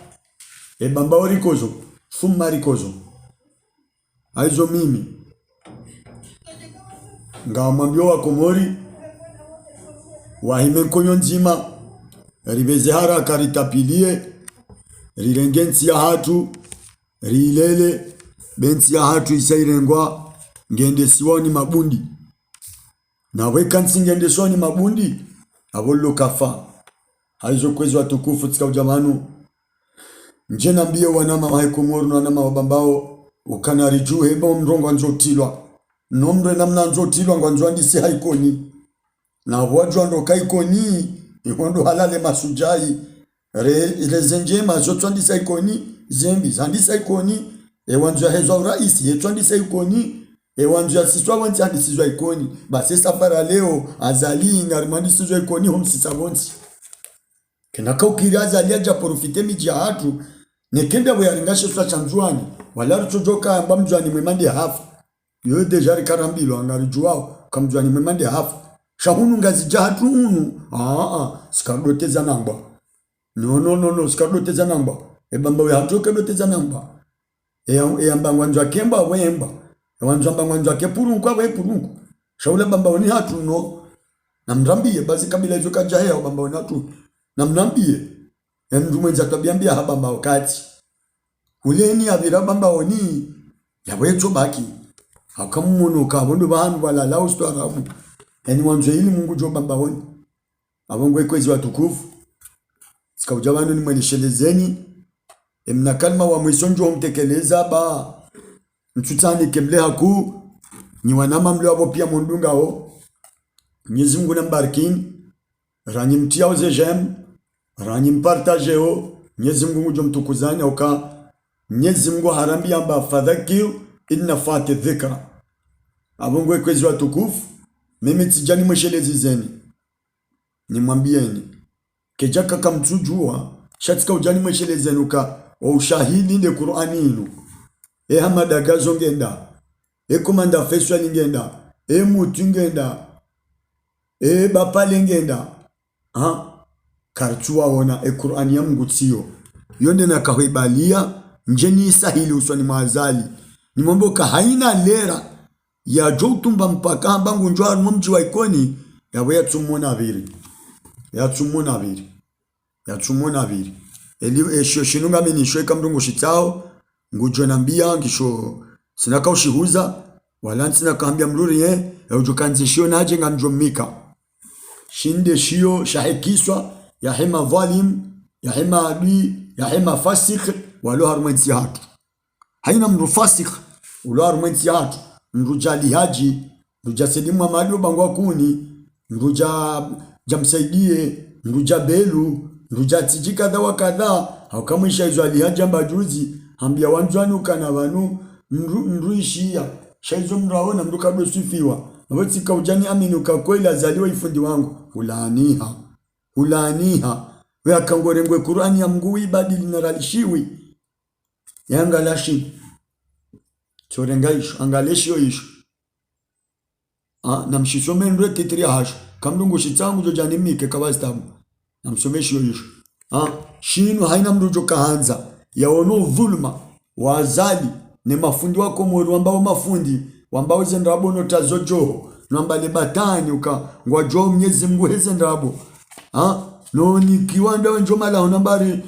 bamba orikozo fumma rikozo aizo mimi ngamwambio wa Komori wahime konyo nzima ribeze haraka ritapilie rirengensi ya hatu rilele bensi ya hatu isairengwa ngende siwoni mabundi na weka nsingende siwoni mabundi abolo kafa haizo kwezi watukufu tika ujamanu njena mbio wanama wahekomoru na wanama wabambao ukanari juu heba mrongo anzotilwa nomre namna anzotilwa ngwanzo andisi haikoni na wajua ndo kaikoni ikondo halale masujai ile njema zote andisa ikoni zembi zandisa ikoni wanzu ya hezo raisi yetu andisa ikoni wanzu ya siswa wanzi andisizwa ikoni basi safara leo azali ngarimandisizwa ikoni homsisa bonsi kena kaukiri azali aja profite miji ya hatu nekenda weyaringashe swa chanzuani wala ruchojoka amba mjuani mwemandi hafu yoye dejari karambilo angarijuwao kamjuani mwemandi hafu shahunu ngazi jahatu unu sikadoteza namba no sikadoteza namba bamba we hatoke doteza namba amba ngwanjwa kemba wemba wanjwa amba ngwanjwa kepurunku kwa wepurunku shaula bamba oni hatu no namrambie basi kabila hizo kajahea bamba oni hatu namrambie mtu mwenza tabiambia habamba wakati uleni abira bamba oni yawecho baki akamuno kabondo bantu balala ustarabu yani wanjwa ili Mungu jo bamba oni abongwe kwezi watukufu sikaujabantu ni mwelishelezeni mna kalma wa mwisonjo mtekeleza ba mtutani kemle haku ni wanama mle wabo pia mundunga ho Mwenyezi Mungu nambariki ranyi mtia ozejem ranyi mpartage ho Mwenyezi Mungu jo mtukuzanya oka Mwenyezi Mungu harambi amba fadhakir inna fati dhikra abongwe kwezi watukufu mimi tijani mweshelezi zeni nimwambieni kejaka kamtujua shatika ujani mweshelezi nuka wa ushahidi nde Qur'ani inu hamada gazo ngenda komanda feswa ngenda mutu ngenda bapale ngenda karchua ona Qur'ani ya Mungu tsiyo yonde na kahibalia njeni sahili uswani maazali nimomboka haina lera ya jotumba mpaka ambangu njwa mumji wa ikoni yawe yatumona abiri eli shinunga mini shweka mrungu shitao ngujwe nambia ngisho sinaka ushihuza wala nsina kaambia mruri ujukanzi shio naje ngamjomika shinde shio shahikiswa ya hema valim ya hema adui ya hema fasik walo harumwensi hatu haina mru fasik walo harumwensi hatu mruja lihaji mruja sedimu amali bangwa kuni mruja jamsaidie mruja belu mruja tijika dawa kadha haukamwisha hizo alihaji amba juzi ambia wanjwani ukana wanu mruishia shaizo mraona mruka dosufiwa watika ujani amini ukakwela zaliwa ifundi wangu ulaniha we akangorengwe Qur'ani ya Mungu ibadili naralishiwi yangalashi chorengaisho angaleshio isho namshisome ndwe titria hasho kamdungu shitsangu jojani mike kabastamu namsomeshio isho shinu haina mrujo kahanza yaono dhulma wazali ne mafundi wako mweru ambao mafundi wambao zendrabo notazojo nwambale batani ngwajo Mwenyezi Mungu hezendrabo no ni kiwanda wenjomala honambari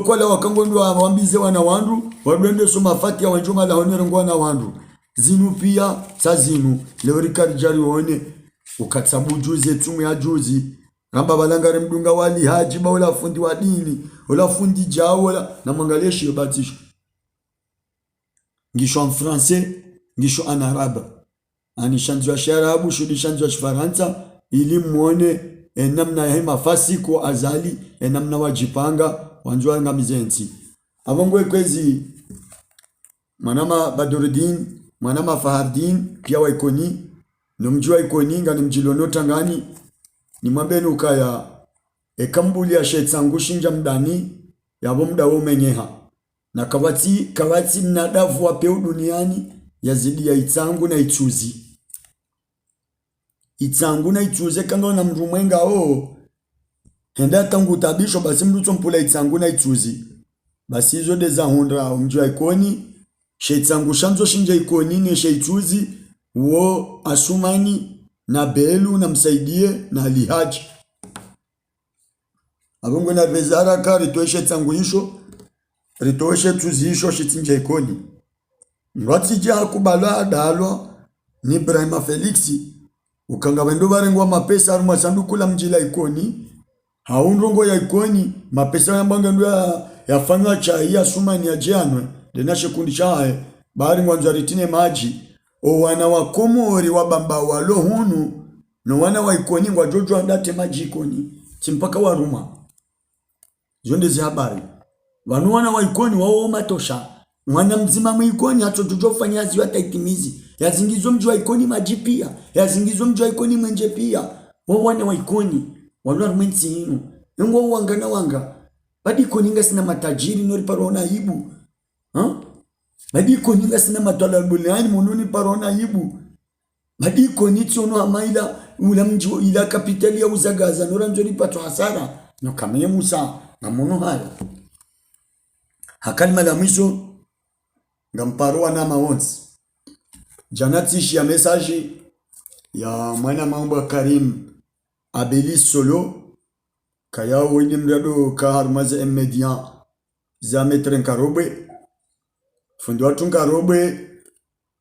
kwala wakangondwa wambize wana wandu wadwende soma fati ya wenjomala honerengwa na wandu zinu pia sazinu leo rikari jari one ukatsabu juzi etumu ya juzi ramba balangare mdunga wali haji ba wala fundi wa dini wala fundi jao wala na mwangaleshi yobatisho ngisho en français ngisho en arabe ani shanzwa sharabu shudi shanzwa shifaransa ili muone namna ya mafasi kwa azali namna wajipanga wanjwa ngamizenzi abongwe kwezi manama Badruddin manama Fahardin pia waikoni nomjua ikoni ngani mjilonota ngani ni mwambeni ukaya ekambulia shetsangu shinja mdani yabo mda umenyeha na kawati mnadavu wapeu duniani yazidi ya itsangu na ichuzi. Itsangu na ichuze kanga na mndu mwenga henda tangu tabisho basi mndu tsompula itsangu na ichuzi basi hizo deza hondra mjwa ikoni shetsangu shanzo shinja ikoni ni sheichuzi wo asumani na belu na msaidie na alihaji abongo na vezara ka ritoeshe tsangu isho ritoeshe tuzi isho shitinja ikoni mwatija kubala dalwa ni Ibrahima Felixi ukanga wendo barengwa mapesa aruma sanduku la mjila ikoni haundrongo ya ikoni mapesa yambanga ndo yafanywa chai ya sumani ya jianwe denashe kundi chae bari mwanzo ritine maji o wana wa Komori wa bamba walo hunu no wana wa ikoni ngwa jojo andate maji ikoni chimpaka waruma zonde zi habari wanu wana wa ikoni wao matosha mwana mzima mwikoni hato jojo fanya ziwa taitimizi yazingizo mji wa ikoni maji pia yazingizo mji wa ikoni mwenje pia wao wana wa ikoni walwa mwenzi hinu ngo wanga badi koninga sina matajiri nori parona hibu badi koninga sina matwala bulani mununi parona hibu badi konitsi ono amaila ula mji ila kapitali ya uzagaza nora njori pato hasara no kamenye Musa na mono haya hakalma la mwisho ngamparo na maonzi janati ya message ya mwana mambo Karim Abelis Solo kaya wini mrado ka harmaze media za metren karobe fundi watu karobe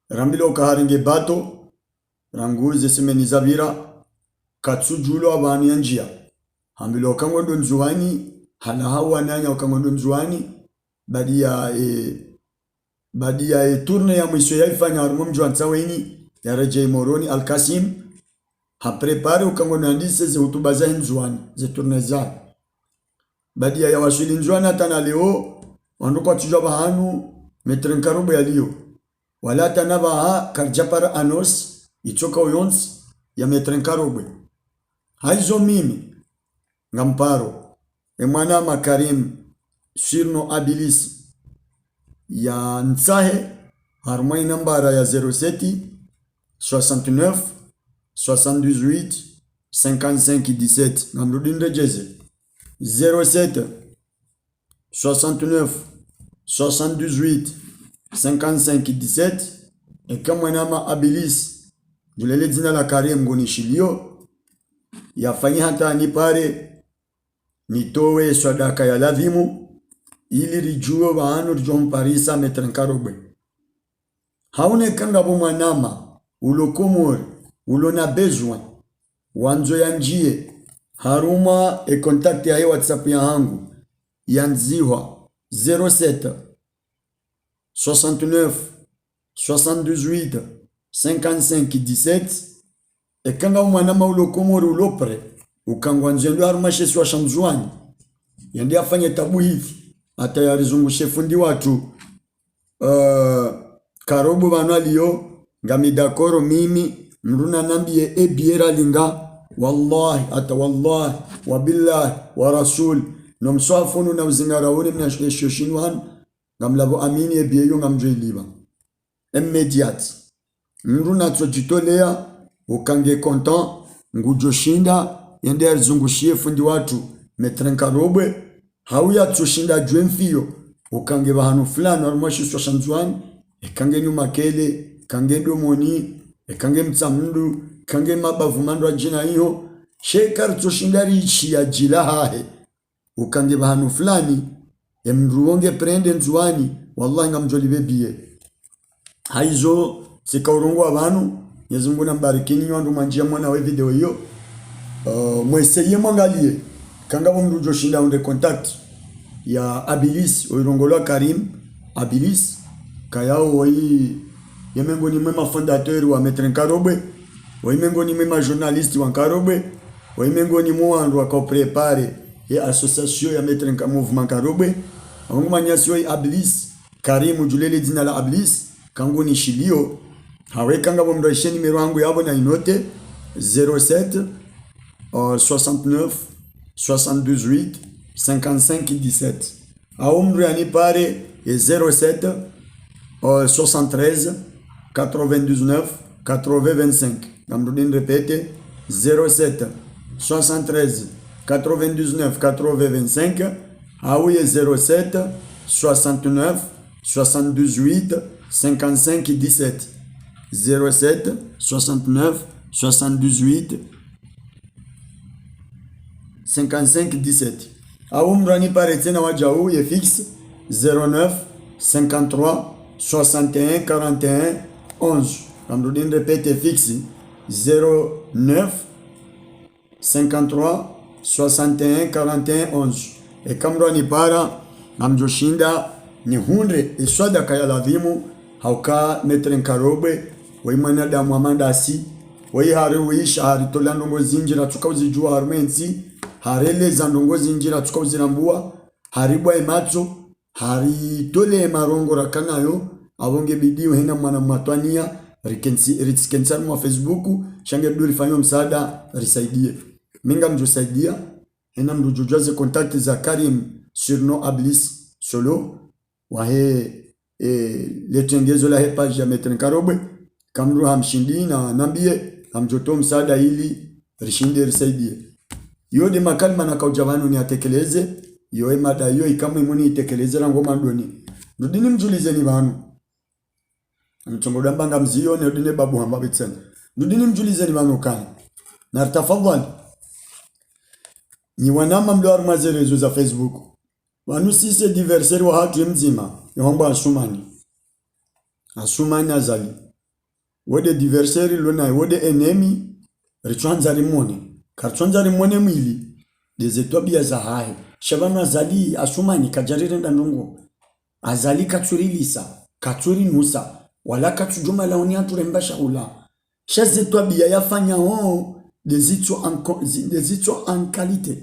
rambilo ka haringe bato ranguze semeni zabira katsujulo abani njia hambilo kangondo nzuani hana hawa nanya kangondo nzuani badia tourne ya mwisho yaifanya harmo mjwa nsaweni ya Rejai Moroni Al-Kasim ha prepare ukangondo andise ze hutuba za nzuani ze tourne za badia ya wasili nzuani hata leo wanduko tujwa bahanu metren karobe yaliyo wala tanaba karjapara anos itoka uyons ya metren karobe haizo mimi ngamparo mwana Makarim Shirno Abilis ya Nsahe harmai nambara ya 07 69 78 55 17 namrudinde jeze 07 69 78 55 17 kama nama Abilis julele jina la Karim Gonishilio yafanyi hata nipare nitowe sadaka ya lavimu ili rijuo baanu rijon parisa metrenkarobe haune kanga bomwanama ulokomori ulona besoin wanzo yanjie haruma contact ya WhatsApp ya hangu yanziwa 07 69 78 55 17 kanga bomwanama ulokomori ulopre ukangwa nzendo haruma sheswa shamzwani yandi afanye tabu hivi hata yarizungushe fundi watu karobo banaliyo ngamidakoro mimi mruna nambie ebiera linga wallahi hata wallahi wabillahi wa rasul nomsafunu na uzingarauni mnashoshinwan ngamlabo amini ebieyo ngamjoiliba immediate mruna tsojitolea ukange content ngujoshinda yandi yarizungushie fundi watu metrenka robwe hauya tushinda jwemfio ukange bahanu fulani warumashishwa shanzwani ekange nyuma kele kange domoni ekange mtsamndu kange mabavu mandwa jina hiyo shekar tushinda richi ya jila hahe ukange bahanu fulani emruonge prende nzwani wallahi ngamjolibe biye haizo sikaurungu abanu Mwenyezi na mbarikini wandu manjia mwana we video hiyo mweseye mwangalie kanga bomru joshinda unde contact ya Abilis oirongolo Karim Abilis kayao wai yemengo ni mema fondateur wa Metren Karobe waimengo ni mema journaliste wa Karobe waimengo ni mwandu wa prepare ya association ya Metren Mouvement Karobe wangu manyasi wa Abilis Karim julele jina la Abilis kangu ni shilio hawe kanga bomru numero yangu yabo na inote 07 69 78 55 17. Au mru anipare e 07 73 99 80 25. Namrudin répète 07 73 99 80 25. Au 07 69 78 55 17. 07 69 78 55 17. Au mrani pare tena wajau ye fixe 09 53 61 41 11. Kamrudin répète fixe 09 53 61 41 11. E kamrani para namjoshinda ni hundre iswada kaya ladhimu hauka metren karobe wai mwanadamu amandasi wai hari wisha hari tolando zinjira tukauzijua harmensi harele za ndongo zinjira tukauzirambua haribwa ematso hari tole marongo rakanayo abonge bidiyo hena mwana matwania rikensa mwa Facebook shange duri fanyo msaada risaidie minga mjosaidia hena mjujoze kontakti za Karim surno Ablis solo wahe letengezo la page ya Metren Karobwe kamru hamshindi na nambie hamjoto msaada ili rishinde risaidie yode makalima na kaujavanu ni atekeleze yoe mada yo ikamwe muni itekeleze rango mandoni ndini mjulize ni banu mchongoda mbanga mzio ne dine babu hamba bitsen ndini mjulize ni banu kana na tafadhali ni wanama mdoar mazerezo za Facebook wanu sise diverseri wa hatu mzima yomba asumani azali wode diverseri lona wode enemi richwanza rimone karchwanza rimone mwili dezetobia za hai shabana azali asumani kajarire ndandongo azali katsurilisa katsuri nusa wala katsujuma laoni aturemba shaula shazetobia yafanya dezito en qualité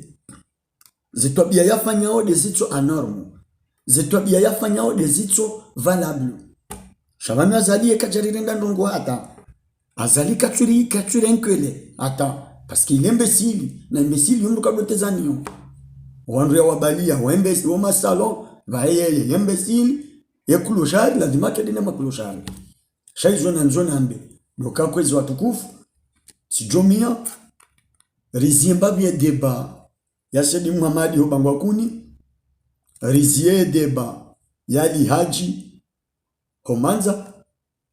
zetobia yafanya dezito anormo zetobia yafanya dezito valable shabana azali kajarire ndandongo hata azali katsuri nkwele hata parce qu'il est imbécile na imbécile yundu kabotezanio wandu ya wabalia wembesi woma salon vaeyeye imbécile yekuloshari lazima kedine makuloshari shaizona nzona ambe doka kwezi watukufu sijomia rizimba bie deba ya Sedi Muhammad hobangwa kuni rizie deba yali haji komanza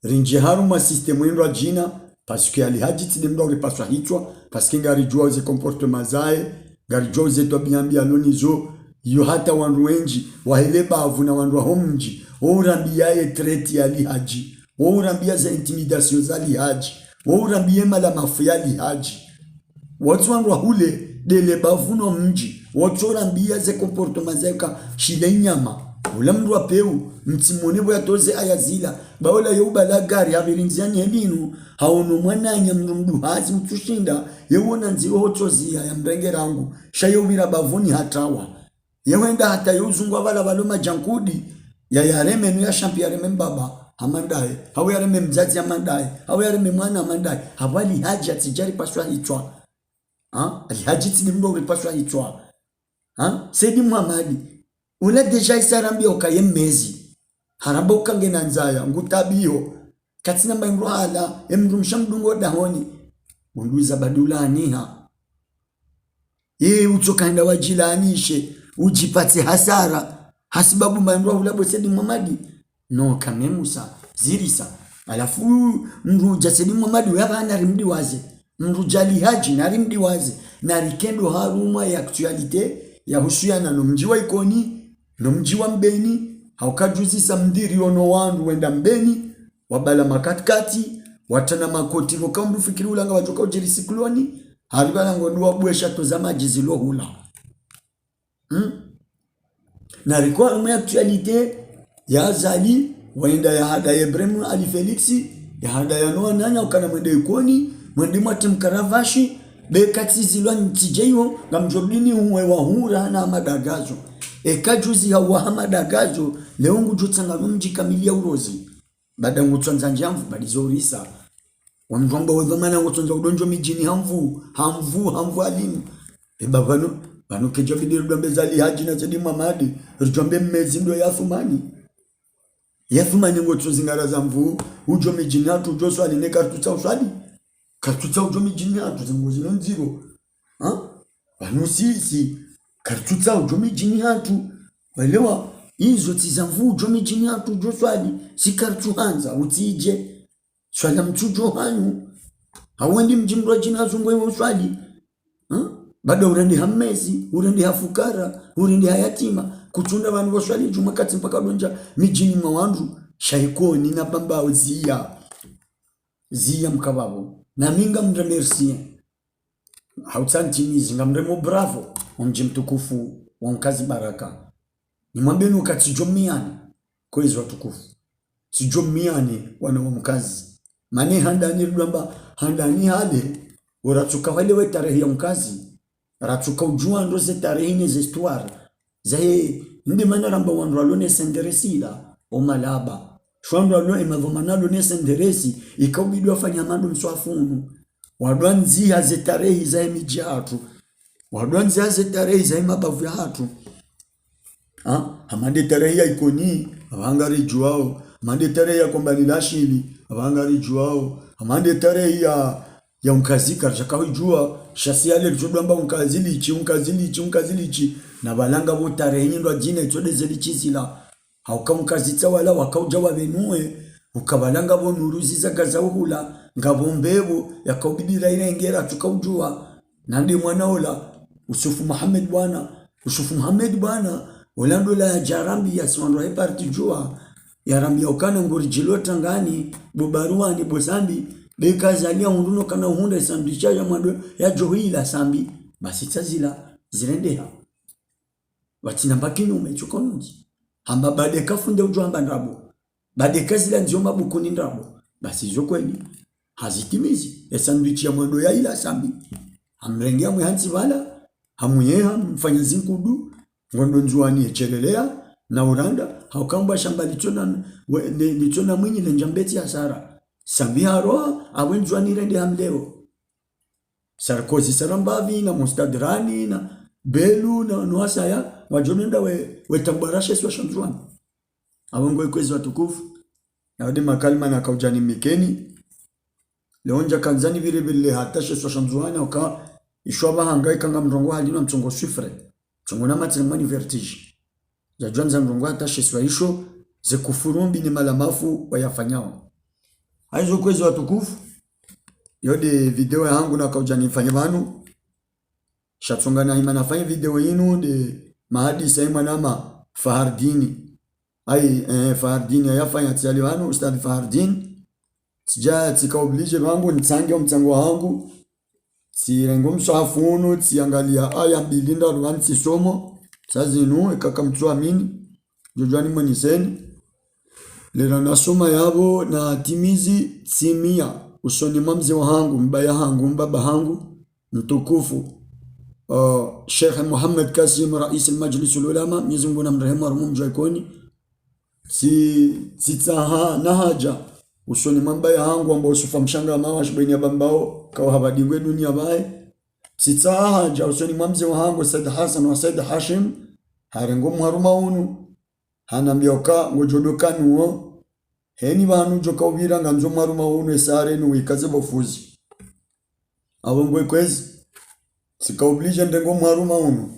rinje haruma system windwa jina parce que ali haji tidemdo repaswa hitwa parce que ngari jua ze comportement zae ngari jua ze to biambia lonizo yo hata wandu wenji wahele bavu na wandu homji orambia ye treti ya ali haji orambia za intimidation za ali haji orambia mala mafu ya ali haji watu wandu hule dele bavu no mji watu orambia ze comportement zae ka shile nyama ula mndu apeu mtimonebo yatoze ayazila baola youbala gari abirinziani elinu haono mwananya mndu hazi utushinda yewona nziro hotozia ya mrenge rangu shayobira bavuni hatawa yewenda hata yuzungwa bala baloma jankudi ya yareme nu ya champi yareme mbaba amandaye hawe yareme mzazi amandaye hawe yareme mwana amandaye habali haji atijari paswa hitwa ali haji tinimdo ripaswa hitwa Sedi Muhammad ule deja isarambi okaye mezi haramba ukangena nzaya ngutabiyo katina mbaingro hala emrumsha mdungo dahoni unduiza badulani utokaenda wajilanishe ujipate hasara hasibabu mbaingro ulabo Sedi Muhammad no kamemusa zirisa alafu mruja Sedi Muhammad yabana rimdi waze mrujali haji na rimdi waze na rikendo haruma ya actualite ya husiana no mji wa ikoni no mji wa mbeni haukajuzisa mdiri ono wandu wenda mbeni wabala makatikati watana makoti vokambu fikiri ulanga watoka ujirisikloni haribala ngondu wabwesha toza maji zilo hula na rikuwa ume actualite ya azali wenda ya hada ya Ibrahim Ali Felixi ya hada ya Noa nanya ukana mwende ikoni mwende mwate mkaravashi bekati zilwa ntijeyo nga mjordini uwe wahura na madagazo ekajuzi hawa madagazo leongu jutsanga mji kamilia urozi bada ngutsanza njamvu badizorisa wamvamba wevamana ngutsonza udonjo mijini hamvu alimu bavano Banu kejabidi rudambe zali haji na zedi mamadi rujambe mmezi ndo yafumani ngoto zingara za mvu ujo mijini hatu ujo swali ne kartuta uswali kartuta ujo mijini hatu zingozi nonziro banu sisi kartuta ujo mijini hatu walewa hizo tizamvu ujo mijini hatu ujo swali si kartu hanza utije swala mchujo hanyu hawendi mjimrwa jina zungwe uswali bada urendi hamezi, urendi hafukara, urendi hayatima, kutunda vandu waswali jumakati mpaka donja mijini mawandu, shaikoni na bambao zia mkababo. Na minga mremersie, hautantimizi, nga mremo bravo, mji mtukufu, wamkazi baraka. Ni mwambenu wakati sijomiani, kwa hizo watukufu. Sijomiani wana wamkazi. Mane handani rudamba, handani hale, uratuka wale we tarehe ya mkazi. Ratuka ujua ndo ze tarehe ne ze histoire zae ndi manara mba wandu alone senderesila o malaba shwandu alone imavomanalo ne senderesi ikabidi wafanya mando mswafunu wadwanzi haze tarehe za mijatu wadwanzi haze tarehe za mabavu ya hatu amande tarehe ya ikoni abangari juao amande tarehe ya kombani lashili abangari juao amande tarehe ya unkazika chakawi jua shasi ale chudamba unkazilichi na balanga bo tarehe ndo jina itode zelichizila hauka unkazitsa wala wakauja wabenue ukabalanga bo nuruzi zagaza uhula ngabombebo yakobidira ina ingera tukaujua nandi mwanaola Usufu Muhammad bwana olando la jarambi ya swandwa parti jua ya rambi okana ngorijilota ngani bobaruani bozambi bekazalia hunduno kana hunda sambisha ya mwando ya johila sambi basi tazila zirendeha watina bakini umechukonji hamba bade kafunde ujo hamba ndrabo bade kazila ndio mabukuni ndrabo basi zo kweli hazitimizi sandwich ya mwando ya ila sambi amrengea mwanzi wala hamuyeha mfanya zinkudu ngondo njuani echelelea na uranda haukamba shamba lichona mwinyi lenjambeti ya sara sambi haro awenjwa nirende hamleo Sarkozy sarambavi na mustadrani na belu na nuasaya wajonenda we tambarashe swa shamzwani awongo ikwezi watukufu na wadi makalima na kaujani mikeni leonja kanzani vile hatashe swa shamzwani waka ishwaba hangai kanga mrongo halina mchongo swifre mchongo na matrimani vertige za juanza mrongo hatashe swa isho ze kufurumbi ni malamafu wayafanyao aizo kwezi watukufu yode video yangu na kaujani fanya banu shatsonga na imana fanya video yinu de mahadisa imanama Fahardini Fahardini yafanya tiali banu ustad Fahardin tija tikaoblige bangu nitsange mtsango wangu tirengo msafunu tiangalia aya mbilinda ruanti somo sazinu ikakamtswa mini jojwani mweniseni lera nasoma yabo na timizi timia usoni mamze wangu mbaya hangu mbaba hangu mtukufu Sheikh Muhammad Kasim rais al-Majlis al-Ulama Mwenyezi Mungu namrehemu arhamu mjaikoni sitaha nahaja usoni mbaya hangu ambao usufa mshanga mawash baina bambao kwa habadingwe dunia bae sitaha usoni mamze wangu Said Hassan wa Said Hashim harengo mharuma unu hanambioka ngojodokani uo heni banu joka ubira nganzo maruma unu esare nu ikaze bofuzi abongwe kwezi sikaublisha ndengo maruma unu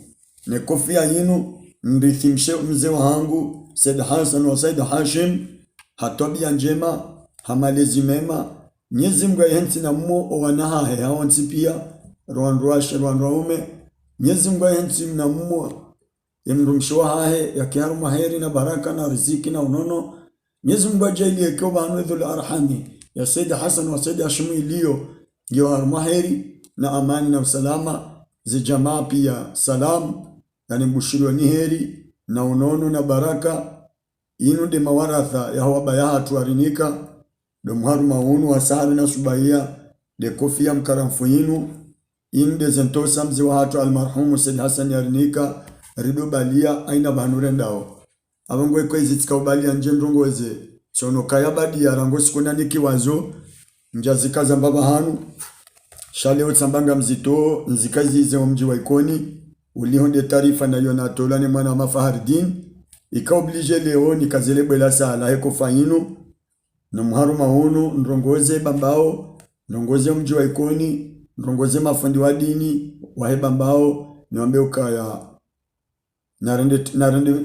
ne kofia yinu ndithimshe mzee wangu Said Hassan wa Said Hashim hatobia njema hamalezi mema Mwenyezi Mungu yensi na mmo owanaha he hawansi pia rwanduume Mwenyezi Mungu yensi na mmo yemrumshwa hae ya kiharu heri na baraka na riziki na unono Mwenyezi Mungu ajalie kwa banu dhul arhami ya Said Hassan wa Said Hashim iliyo ndio heri na amani na usalama zijamaa pia salam yani mbushiro ni heri na unono na baraka inu de mawaratha ya wabaya hatu arinika do mharu maunu wasari na subaiya de kofia mkaramfu inu de zentosa mzi wa hatu almarhumu Said Hassan arinika rido balia aina banurendao abangwe kwezi tsikaubalia njendongweze chono kayabadi ya rango sikona nikiwazo njazika za mbaba hanu shale utsambanga mzito nzikazi ze mji wa ikoni ulihonde taarifa na yona tolani mwana Mafahardin ikaoblige leo nikazele la sala heko fainu na mharuma hunu ndrongoze bambao ndrongoze mji wa Ikoni ndrongoze mafundi wa dini wa bambao niombe ukaya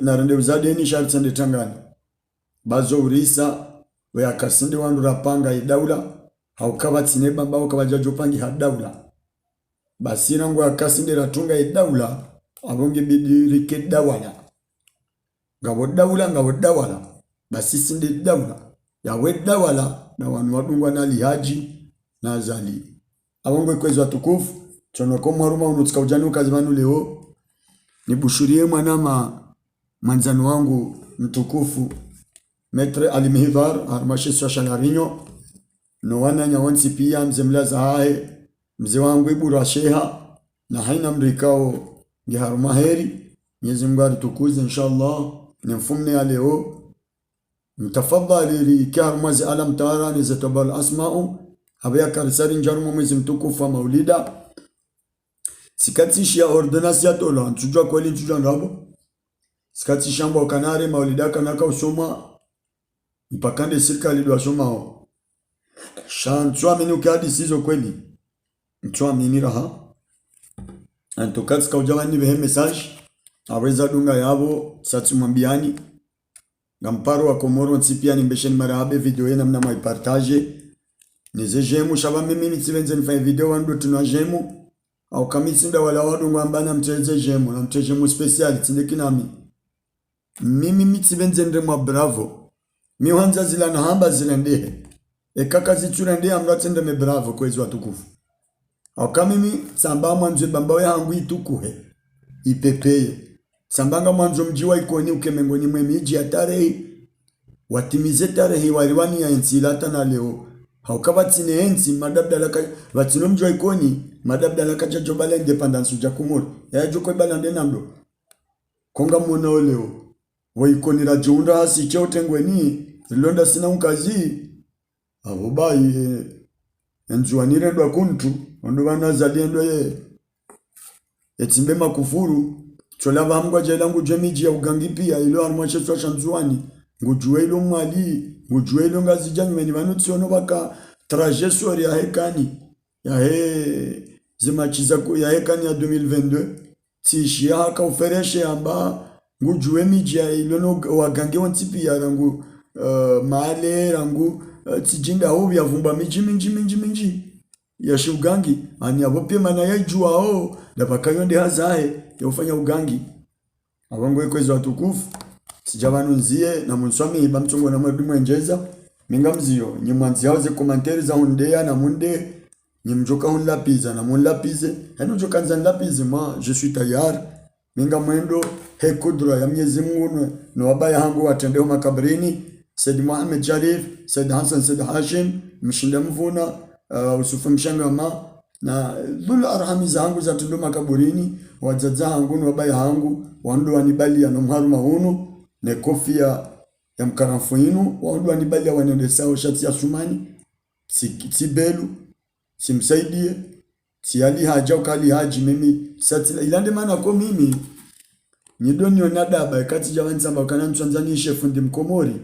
narende uzadeni shartsende tangani bazo urisa we akasinde wandu rapanga idaula haukaba tsine bambao kabajajo pangi hadaula basira ngo akasinde ratunga idaula abonge bidirike dawala ngabo dawala basi sinde dawla yawe dawala na wanu wadungwa na lihaji na azali abonge kwezi watukufu chonoko mwaruma unutsika ujanu kazimanu leo nibushurie mwanama manzano wangu mtukufu Metre Alimihidhar Armashi Swashalarinyo no wana nyawonsi pia mzemla zahae mzee wangu Ibura Sheha na haina mrikao ngeharumaheri Mwenyezi Mungu atukuze inshallah nimfumne ya leo mtafadhali likiharumazi alam taara nizatabal asma'u habaya karisari njarumo mwezi mtukufu wa maulida sikatishia ordonasi ya tola ntujua kweli ntujua nrabo sikatishia mba ukanare maulida kanaka usoma mpakande serikali dwa soma shantua minu kadi sizo kweli ntwa mini raha antokatska ujawani behe message aweza dunga yabo sati mwambiani ngamparo wa Komoro nsipiani mbesheni marabe video yena mna maipartage nize jemu shaba mimi nitivenze nifanye video wandu tunwa jemu au kamitsinda wala wadu ngambana mteze jemu na mteze jemu special tindeki nami mimi mitivenze ndemwa bravo mi wanza zila na hamba zila ndehe kaka zitura ndehe amratende me bravo kwezi watukufu au kamimi samba mwanzo bambao yangu itukuhe ipepeye sambanga mwanzo mjiwa Ikoni ukemengoni mwe miji ya tarehe watimize tarehe waliwani ya ensilata na leo haukabatine ensi madabda laka watino mjiwa Ikoni madabda laka jajobala independence uja kumuri ya joko ibalande namdo konga mwana leo wa Ikoni rajounda hasi chote ngweni ilonda sina unkazi abubai enjuanire ndo kuntu ondo bana zaliendo ye etimbe makufuru cholava mngwa jelangu jemiji ya ugangi pia ilo armwache twa shanzuani ngujue ilo mali ngujue ilo ngazi janyumeni vanuti ono baka trajectoire ya hekani ya he zimachiza ya hekani ya 2022 tishia haka ufereshe amba ngujue miji ya ilo no wagangi wantipi ya rangu maale rangu tijinda hubi ya vumba minji ya shugangi ani abopie mana ya jua o da bakayonde hazae ya ufanya ugangi abongo ekwezi watukufu sijabanunzie na munswami iba mchongo na mwadu mwenjeza minga mzio nyimwanzi hauze komanteri za hundea na munde nyimjoka hunlapiza na munlapize henu jokanza nlapize ma je suis tayar minga mwendo he kudra ya Mwenyezi Mungu no wabaya hangu watendeo makabrini Said Muhammad Sharif Said Hassan Said Hashim mshinda mvuna usufu mshangama na dhula arhami zangu za tundu makaburini wajaza hangu wabaya hangu wandu wanibali ya nomharu mahunu ne kofia ya mkarafuinu wandu wanibali ya wanendesao shati ya sumani sibelu simsaidie siali haja ukali haji mimi sati ilande mana ko mimi nidoni onadaba kati jamani samba kana mtwanzani shefundi mkomori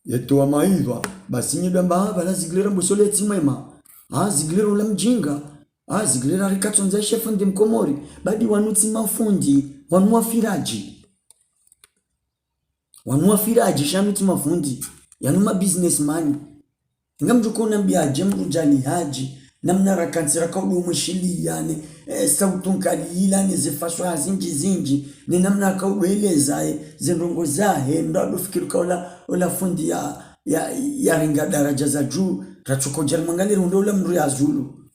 yetu wa maidwa basi nyidamba hapa na ziglera mbusole timema ziglera ula mjinga ziglera rikatonza shefundi mkomori badi wanuti mafundi wanua firaji shanuti mafundi yanuma businessman ngamjuko nambia jemru jali haji namna rakansira kaudu mwishili yani sautun kali ilani zifashwa zinji ni namna kaudu eleza zinrongo zahe ndo fikiru kaula fundi ya ringa daraja za juu rachuko jalmangali ndo ula mru ya zulu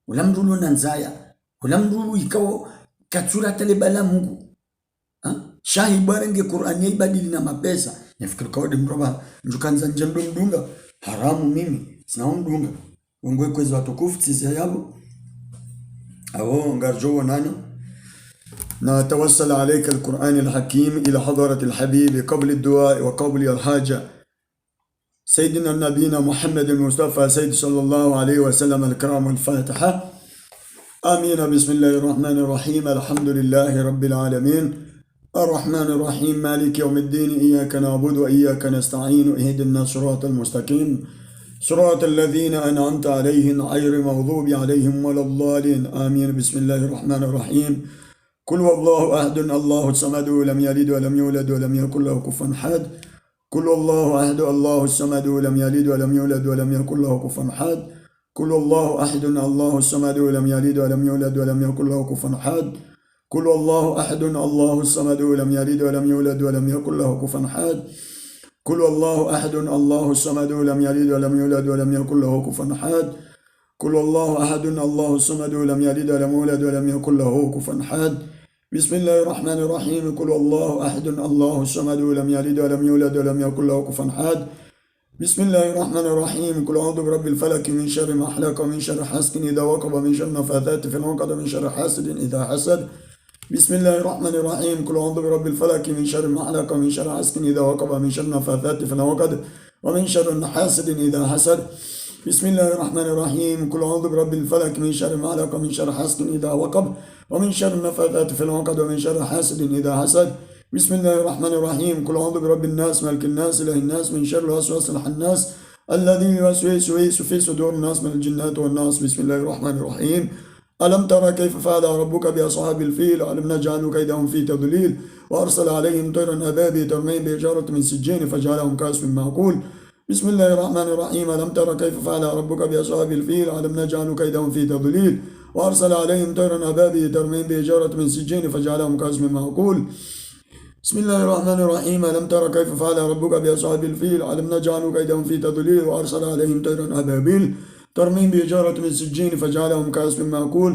ula mru nanzaya ula mru ikao katsura talebala Mungu shahi barenge Qur'ani ibadili na mapesa nafikiri kaudu mroba njukanza njendo mdunga haramu mimi sina mdunga ungwe kwezi watukufu tizi yabo awo ngarjo nani نتوسل عليك القرآن الحكيم إلى حضرة الحبيب قبل الدعاء وقبل الحاجة سيدنا نبينا محمد المصطفى سيد صلى الله عليه وسلم الكرام الفاتحة آمين. بسم الله الرحمن الرحيم. الحمد لله رب العالمين، الرحمن الرحيم، مالك يوم الدين، إياك نعبد وإياك نستعين، اهدنا الصراط المستقيم، صراط الذين أنعمت عليهم غير المغضوب عليهم ولا الضالين. آمين. بسم الله الرحمن الرحيم. قل هو الله أحد الله الصمد لم يلد ولم يولد ولم يكن له كفوا أحد. قل هو الله أحد الله الصمد لم يلد ولم يولد ولم يكن له كفوا أحد. قل هو الله أحد الله الصمد لم يلد ولم يولد ولم يكن له كفوا أحد. قل هو الله أحد الله الصمد لم يلد ولم يولد ولم يكن له كفوا أحد. قل هو الله أحد الله الصمد لم يلد ولم يولد ولم يكن له كفوا أحد. قل هو الله أحد الله الصمد لم يلد ولم يولد ولم يكن له كفوا أحد. بسم الله الرحمن الرحيم. قل هو الله أحد الله الصمد لم يلد ولم يولد ولم يكن له كفوا أحد. بسم الله الرحمن الرحيم. قل أعوذ برب الفلك من شر ما خلق ومن شر حاسد إذا وقب ومن شر النفاثات في العقد ومن شر حاسد إذا حسد. بسم الله الرحمن الرحيم. قل أعوذ برب الفلك من شر ما خلق ومن شر حاسد إذا وقب ومن شر النفاثات في العقد ومن شر حاسد إذا حسد. بسم الله الرحمن الرحيم. قل أعوذ برب الفلك من شر ما خلق ومن شر حاسد إذا وقب ومن شر النفاثات في العقد ومن شر حاسد إذا حسد. بسم الله الرحمن الرحيم. قل أعوذ برب الناس ملك الناس إله الناس من شر الوسواس الخناس الذي يوسوس في صدور الناس من الجنات والناس. بسم الله الرحمن الرحيم. ألم ترى كيف فعل ربك بأصحاب الفيل؟ ألم نجعل كيدهم في تضليل وأرسل عليهم طيرا أبابيل ترميهم بحجارة من سجين فجعلهم كعصف مأكول. بسم الله الرحمن الرحيم. ألم ترى كيف فعل ربك بأصحاب الفيل؟ ألم نجعل كيدهم في تضليل وأرسل عليهم طيرا أبابيل ترميهم بحجارة من سجين فجعلهم كعصف مأكول. بسم الله الرحمن الرحيم. ألم ترى كيف فعل ربك بأصحاب الفيل؟ ألم نجعل كيدهم في تضليل وأرسل عليهم طيرا أبابيل ترميهم بحجارة من سجين فجعلهم كعصف مأكول.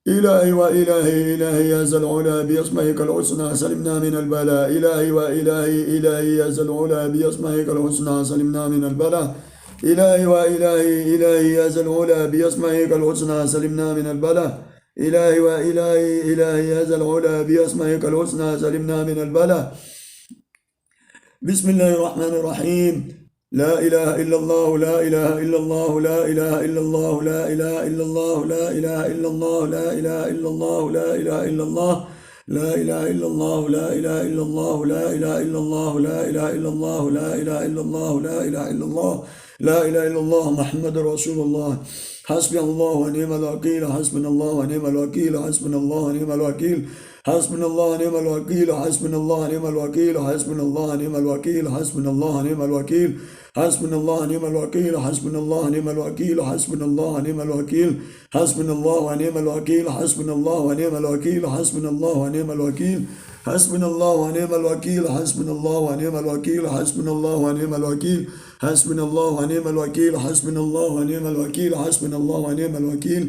إلهي وإلهي إلهي يا ذا العلا بأسمائك الحسنى سلمنا من البلاء. إلهي وإلهي إلهي يا ذا العلا بأسمائك الحسنى سلمنا من البلاء. إلهي وإلهي إلهي يا ذا العلا بأسمائك الحسنى سلمنا من البلاء. إلهي وإلهي إلهي يا ذا العلا بأسمائك الحسنى سلمنا من البلاء. بسم الله الرحمن الرحيم. لا إله إلا الله لا إله إلا الله لا إله إلا الله لا إله إلا الله لا إله إلا الله لا إله إلا الله لا إله إلا الله لا إله إلا الله لا إله إلا الله لا إله إلا الله لا إله إلا الله لا إله إلا الله لا إله إلا الله لا إله إلا الله محمد رسول الله. حسبي الله ونعم الوكيل. حسبنا الله ونعم الوكيل. حسبنا الله ونعم الوكيل. حسبنا الله ونعم الوكيل. حسبنا الله ونعم الوكيل. حسبنا الله ونعم الوكيل. حسبنا الله ونعم الوكيل. حسبنا الله ونعم الوكيل. حسبنا الله ونعم الوكيل. حسبنا الله ونعم الوكيل. حسبنا الله ونعم الوكيل. حسبنا الله ونعم الوكيل. حسبنا الله ونعم الوكيل. حسبنا الله ونعم الوكيل. حسبنا الله ونعم الوكيل. حسبنا الله ونعم الوكيل. حسبنا الله ونعم الوكيل. حسبنا الله ونعم الوكيل. حسبنا الله ونعم الوكيل.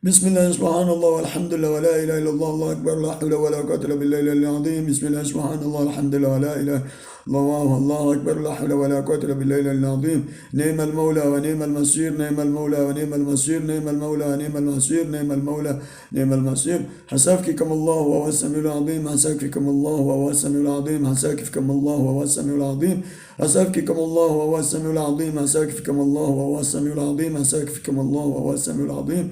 بسم الله سبحان الله والحمد لله ولا إله إلا الله الله أكبر لا حول ولا قوة إلا بالله العظيم. بسم الله سبحان الله والحمد لله ولا إله إلا الله الله أكبر لا حول ولا قوة إلا بالله العظيم. نعم المولى ونعم المصير. نعم المولى ونعم المصير. نعم المولى ونعم المصير. نعم المولى نعم المصير. حسبكم الله وهو السميع العظيم. حسبكم الله وهو السميع العظيم. حسبكم الله وهو السميع العظيم. حسبكم الله وهو السميع العظيم. حسبكم الله وهو السميع العظيم. حسبكم الله وهو السميع العظيم.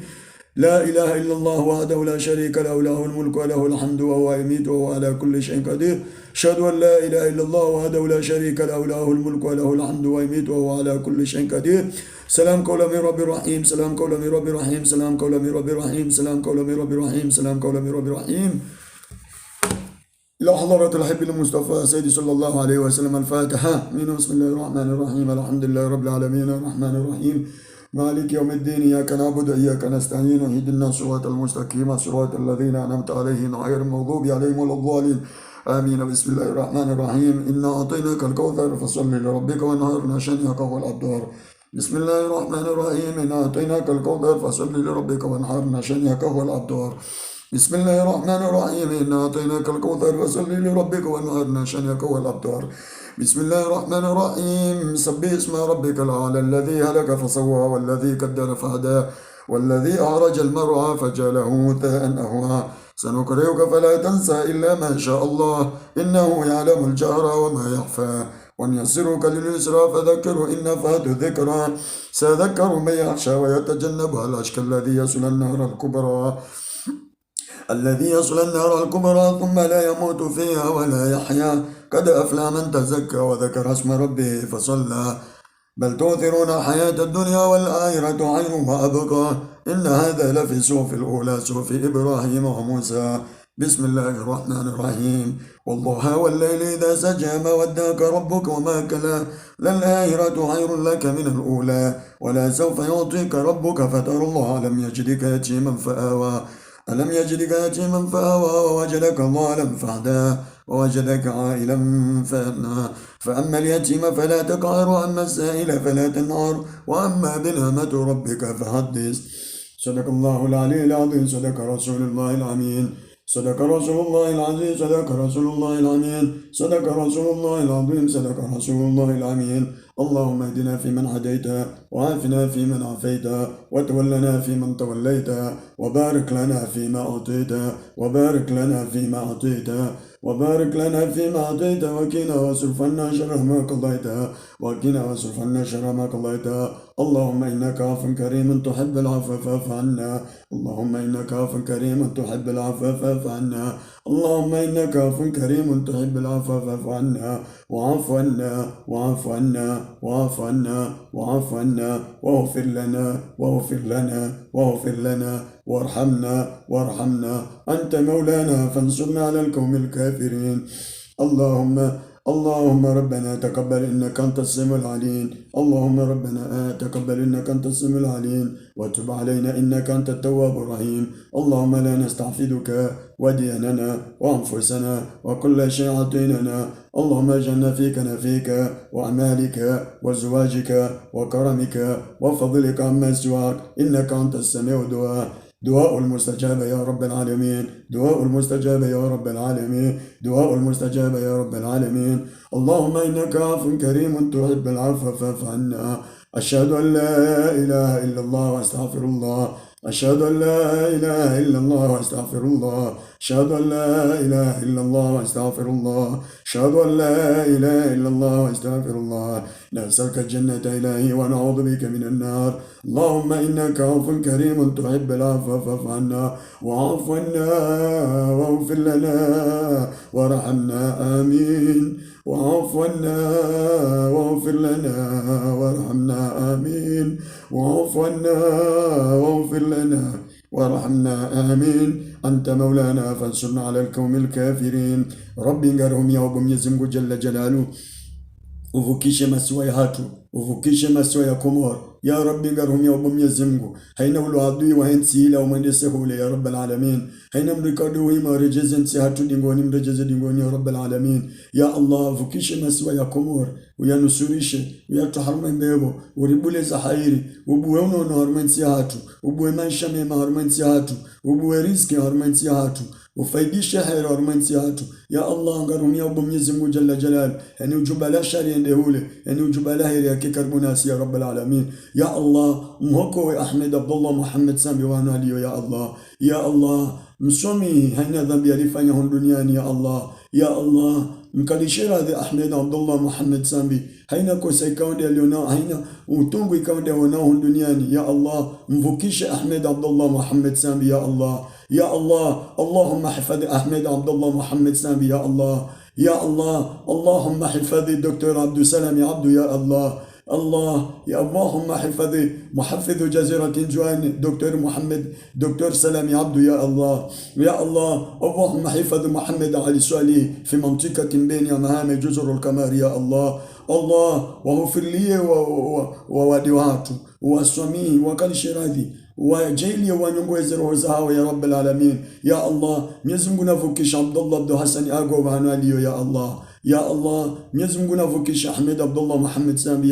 لا إله إلا الله وحده لا شريك له له الملك وله الحمد وهو يميت وهو على كل شيء قدير. أشهد أن لا إله إلا الله وحده لا شريك له له الملك وله الحمد وهو يميت وهو على كل شيء قدير. سلام قولا من رب رحيم. سلام قولا من رب رحيم. سلام قولا من رب رحيم. سلام قولا من رب رحيم. سلام قولا من رب رحيم. إلى حضرة الحب المصطفى سيدي صلى الله عليه وسلم. الفاتحة. بسم الله الرحمن الرحيم. الحمد لله رب العالمين الرحمن الرحيم مالك يوم الدين إياك نعبد وإياك نستعين اهدنا الصراط المستقيم صراط الذين أنعمت عليهم غير المغضوب عليهم ولا الضالين. آمين. بسم الله الرحمن الرحيم. إنا أعطيناك الكوثر فصل لربك وانهار شانئك هو الأبتر. بسم الله الرحمن الرحيم. إنا أعطيناك الكوثر فصل لربك وانهار شانئك هو الأبتر. بسم الله الرحمن الرحيم. إنا أعطيناك الكوثر فصل لربك وانهار شانئك هو الأبتر. بسم الله الرحمن الرحيم. سبح اسم ربك الأعلى الذي هلك فسوى والذي قدر فهدى والذي أعرج المرعى فجعله غثاء أهوى. سنقرئك فلا تنسى إلا ما شاء الله إنه يعلم الجهر وما يخفى ونيسرك لليسرى فذكر إن نفعت الذكرى سيذكر من يخشى ويتجنبها الأشقى الذي يصل النار الكبرى ثم لا يموت فيها ولا يحيا قد أفلح من تزكى وذكر اسم ربه فصلى بل تؤثرون الحياة الدنيا والآخرة خير وأبقى إن هذا لفي صحف الأولى صحف إبراهيم وموسى بسم الله الرحمن الرحيم والضحى والليل إذا سجى ما وداك ربك وما كلا للآخرة خير لك من الأولى ولا سوف يعطيك ربك فترى الله لم يجدك يتيما فآوى ألم يجدك يتيما فآوى ووجدك ضالا فهدى ووجدك عائلا فأغنى فأما اليتيم فلا تقهر وأما السائل فلا تنهر وأما بنعمة ربك فحدث صدق الله العلي العظيم صدق رسول الله الأمين صدق رسول الله العظيم صدق رسول الله الأمين صدق رسول الله العظيم صدق رسول الله الأمين اللهم اهدنا فيمن هديت وعافنا فيمن عافيت وتولنا فيمن توليت وبارك لنا فيما أعطيت وبارك لنا فيما أعطيت وبارك لنا فيما أعطيت وقنا واصرف عنا شر ما قضيت وقنا واصرف عنا شر ما قضيت اللهم إنك عفو كريم تحب العفو فاعف عنا اللهم إنك عفو كريم تحب العفو فاعف عنا اللهم إنك عفو كريم تحب العفو فاعف عنا واعف عنا واعف عنا واعف عنا واعف عنا واغفر لنا واغفر لنا واغفر لنا وارحمنا أنت مولانا فانصرنا على القوم الكافرين اللهم ربنا تقبل إنك أنت السميع العليم اللهم ربنا تقبل إنك أنت السميع العليم وتب علينا إنك أنت التواب الرحيم اللهم لا نستعفدك وديننا وأنفسنا وكل شيء عطيننا اللهم اجعلنا فيك نفيك وأعمالك وزواجك وكرمك وفضلك عما سواك إنك أنت السميع الدعاء دعاء المستجاب يا رب العالمين دعاء المستجاب يا رب العالمين دعاء المستجاب يا رب العالمين اللهم إنك عفو كريم تحب العفو فاعف عنا أشهد أن لا إله إلا الله وأستغفر الله أشهد أن لا إله إلا الله وأستغفر الله أشهد أن لا إله إلا الله وأستغفر الله أشهد أن لا إله إلا الله وأستغفر الله نسألك الجنة إلهي ونعوذ بك من النار اللهم إنك عفو كريم تحب العفو فاعف عنا واعف عنا واغفر لنا وارحمنا آمين واعف عنا واغفر لنا وارحمنا آمين واعف عنا واغفر لنا وارحمنا آمين أنت مولانا فانصرنا على القوم الكافرين ربي نقرهم يا رب يزمك جل جلاله uvukishe masiwa ya hatu uvukishe masiwa ya Komor ya rabbi ngarumia Mwenyezi Mungu haina ulu adui wa hensi ila umwendese hule ya rabbal alamin haina mrikadu wima rejeze nsi hatu dingoni mrejeze dingoni ya rabbal alamin ya Allah uvukishe masiwa ya Komor uyanusurishe uyatuharme mbebo uribule za hairi ubuwe unono harmensi hatu ubuwe maisha mema harmensi hatu ubuwe rizki harmensi hatu ufaidishe heri harmensi hatu ya Allah ngarumia Mwenyezi Mungu jalla jalal yani ujubala shari ende hule yani ujubala heri ya kikarbunasi ya rabbal alamin ya Allah mhoko Ahmed Abdullah Muhammad Sambi wa aliyo ya Allah msomi haina dhambi alifanya duniani ya Allah mkalishira de Ahmed Abdullah Muhammad Sambi haina kosa ikaunde alionao haina utungu ikaunde wanao duniani ya Allah mvukishe Ahmed Abdullah Muhammad Sambi ya Allah اللهم احفظ أحمد عبد الله محمد سامي يا الله اللهم احفظ الدكتور عبد السلام يا عبد يا الله يا اللهم محفظ جزيرة جوان دكتور محمد دكتور سلام يا عبد يا الله اللهم حفظ محمد علي سؤالي في منطقة بين مهام جزر القمر يا الله وغفر لي ووديواته واسمي وكل شراذي وجيلي ونيونغوزي روزاو يا رب العالمين يا الله ميزمغنا فوكيش عبد الله عبد حسن اغو باناليو يا الله ميزمغنا فوكيش احمد عبد الله محمد سامي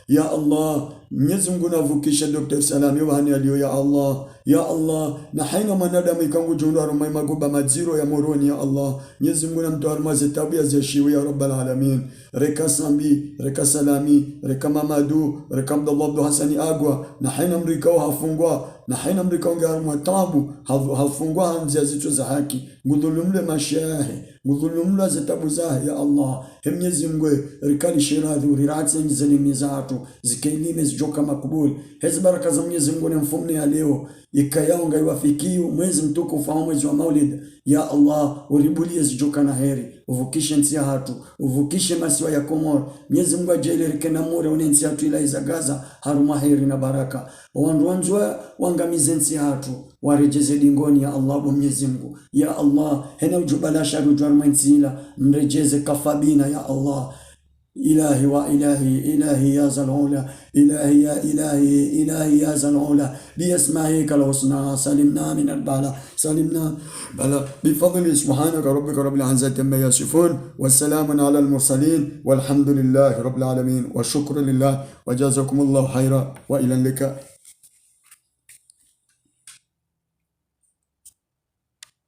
يا الله Mwenyezi Mungu navukisha Dr. Salami wahani aliyo ya Allah, ya Allah, na haina manadamu ikangu jundu harumai magoba maziro ya moroni ya Allah. Mwenyezi Mungu namtu harumaze tabu ya zeshiwi ya Rabbal Alamin. Reka Sambi, reka Salami, reka Mamadu, reka Abdullah Abdu Hasani Agwa, na haina mrikao hafungwa, na haina mrikao nge harumwa tabu, hafungwa hanzi ya zitu za haki. Ngudhulumle mashahe, ngudhulumle zetabu zahe ya Allah. Mwenyezi Mungu rikali shiradhu, riratse njizalimi zatu, zikailime zijoka makubuli. Hezi baraka za Mwenyezi Mungu ni mfumne ya leo, ikayaonga iwafikiu mwezi mtukufu wa mwezi wa Maulid. Ya Allah, uribulie zijoka na heri, uvukishe nsi hatu, uvukishe masiwa ya Komoro. Mwenyezi Mungu ajaile rike na mure unensi hatu ila izagaza haruma heri na baraka. Wandu wanjua wangamize nsi hatu, warejeze dingoni ya Allah wa Mwenyezi Mungu. Ya Allah, hena ujubala sharu juarma nsi ila, mrejeze kafabina ya Allah. إلهي وإلهي إلهي يا ذا العلا، إلهي يا إلهي إلهي يا ذا العلا، بأسمائك الحسنى سلمنا من البلاء، سلمنا بلاء بفضل سبحانك ربك رب العزة عما يصفون، والسلام على المرسلين، والحمد لله رب العالمين، والشكر لله، وجزاكم الله خيرا، وإلى اللقاء.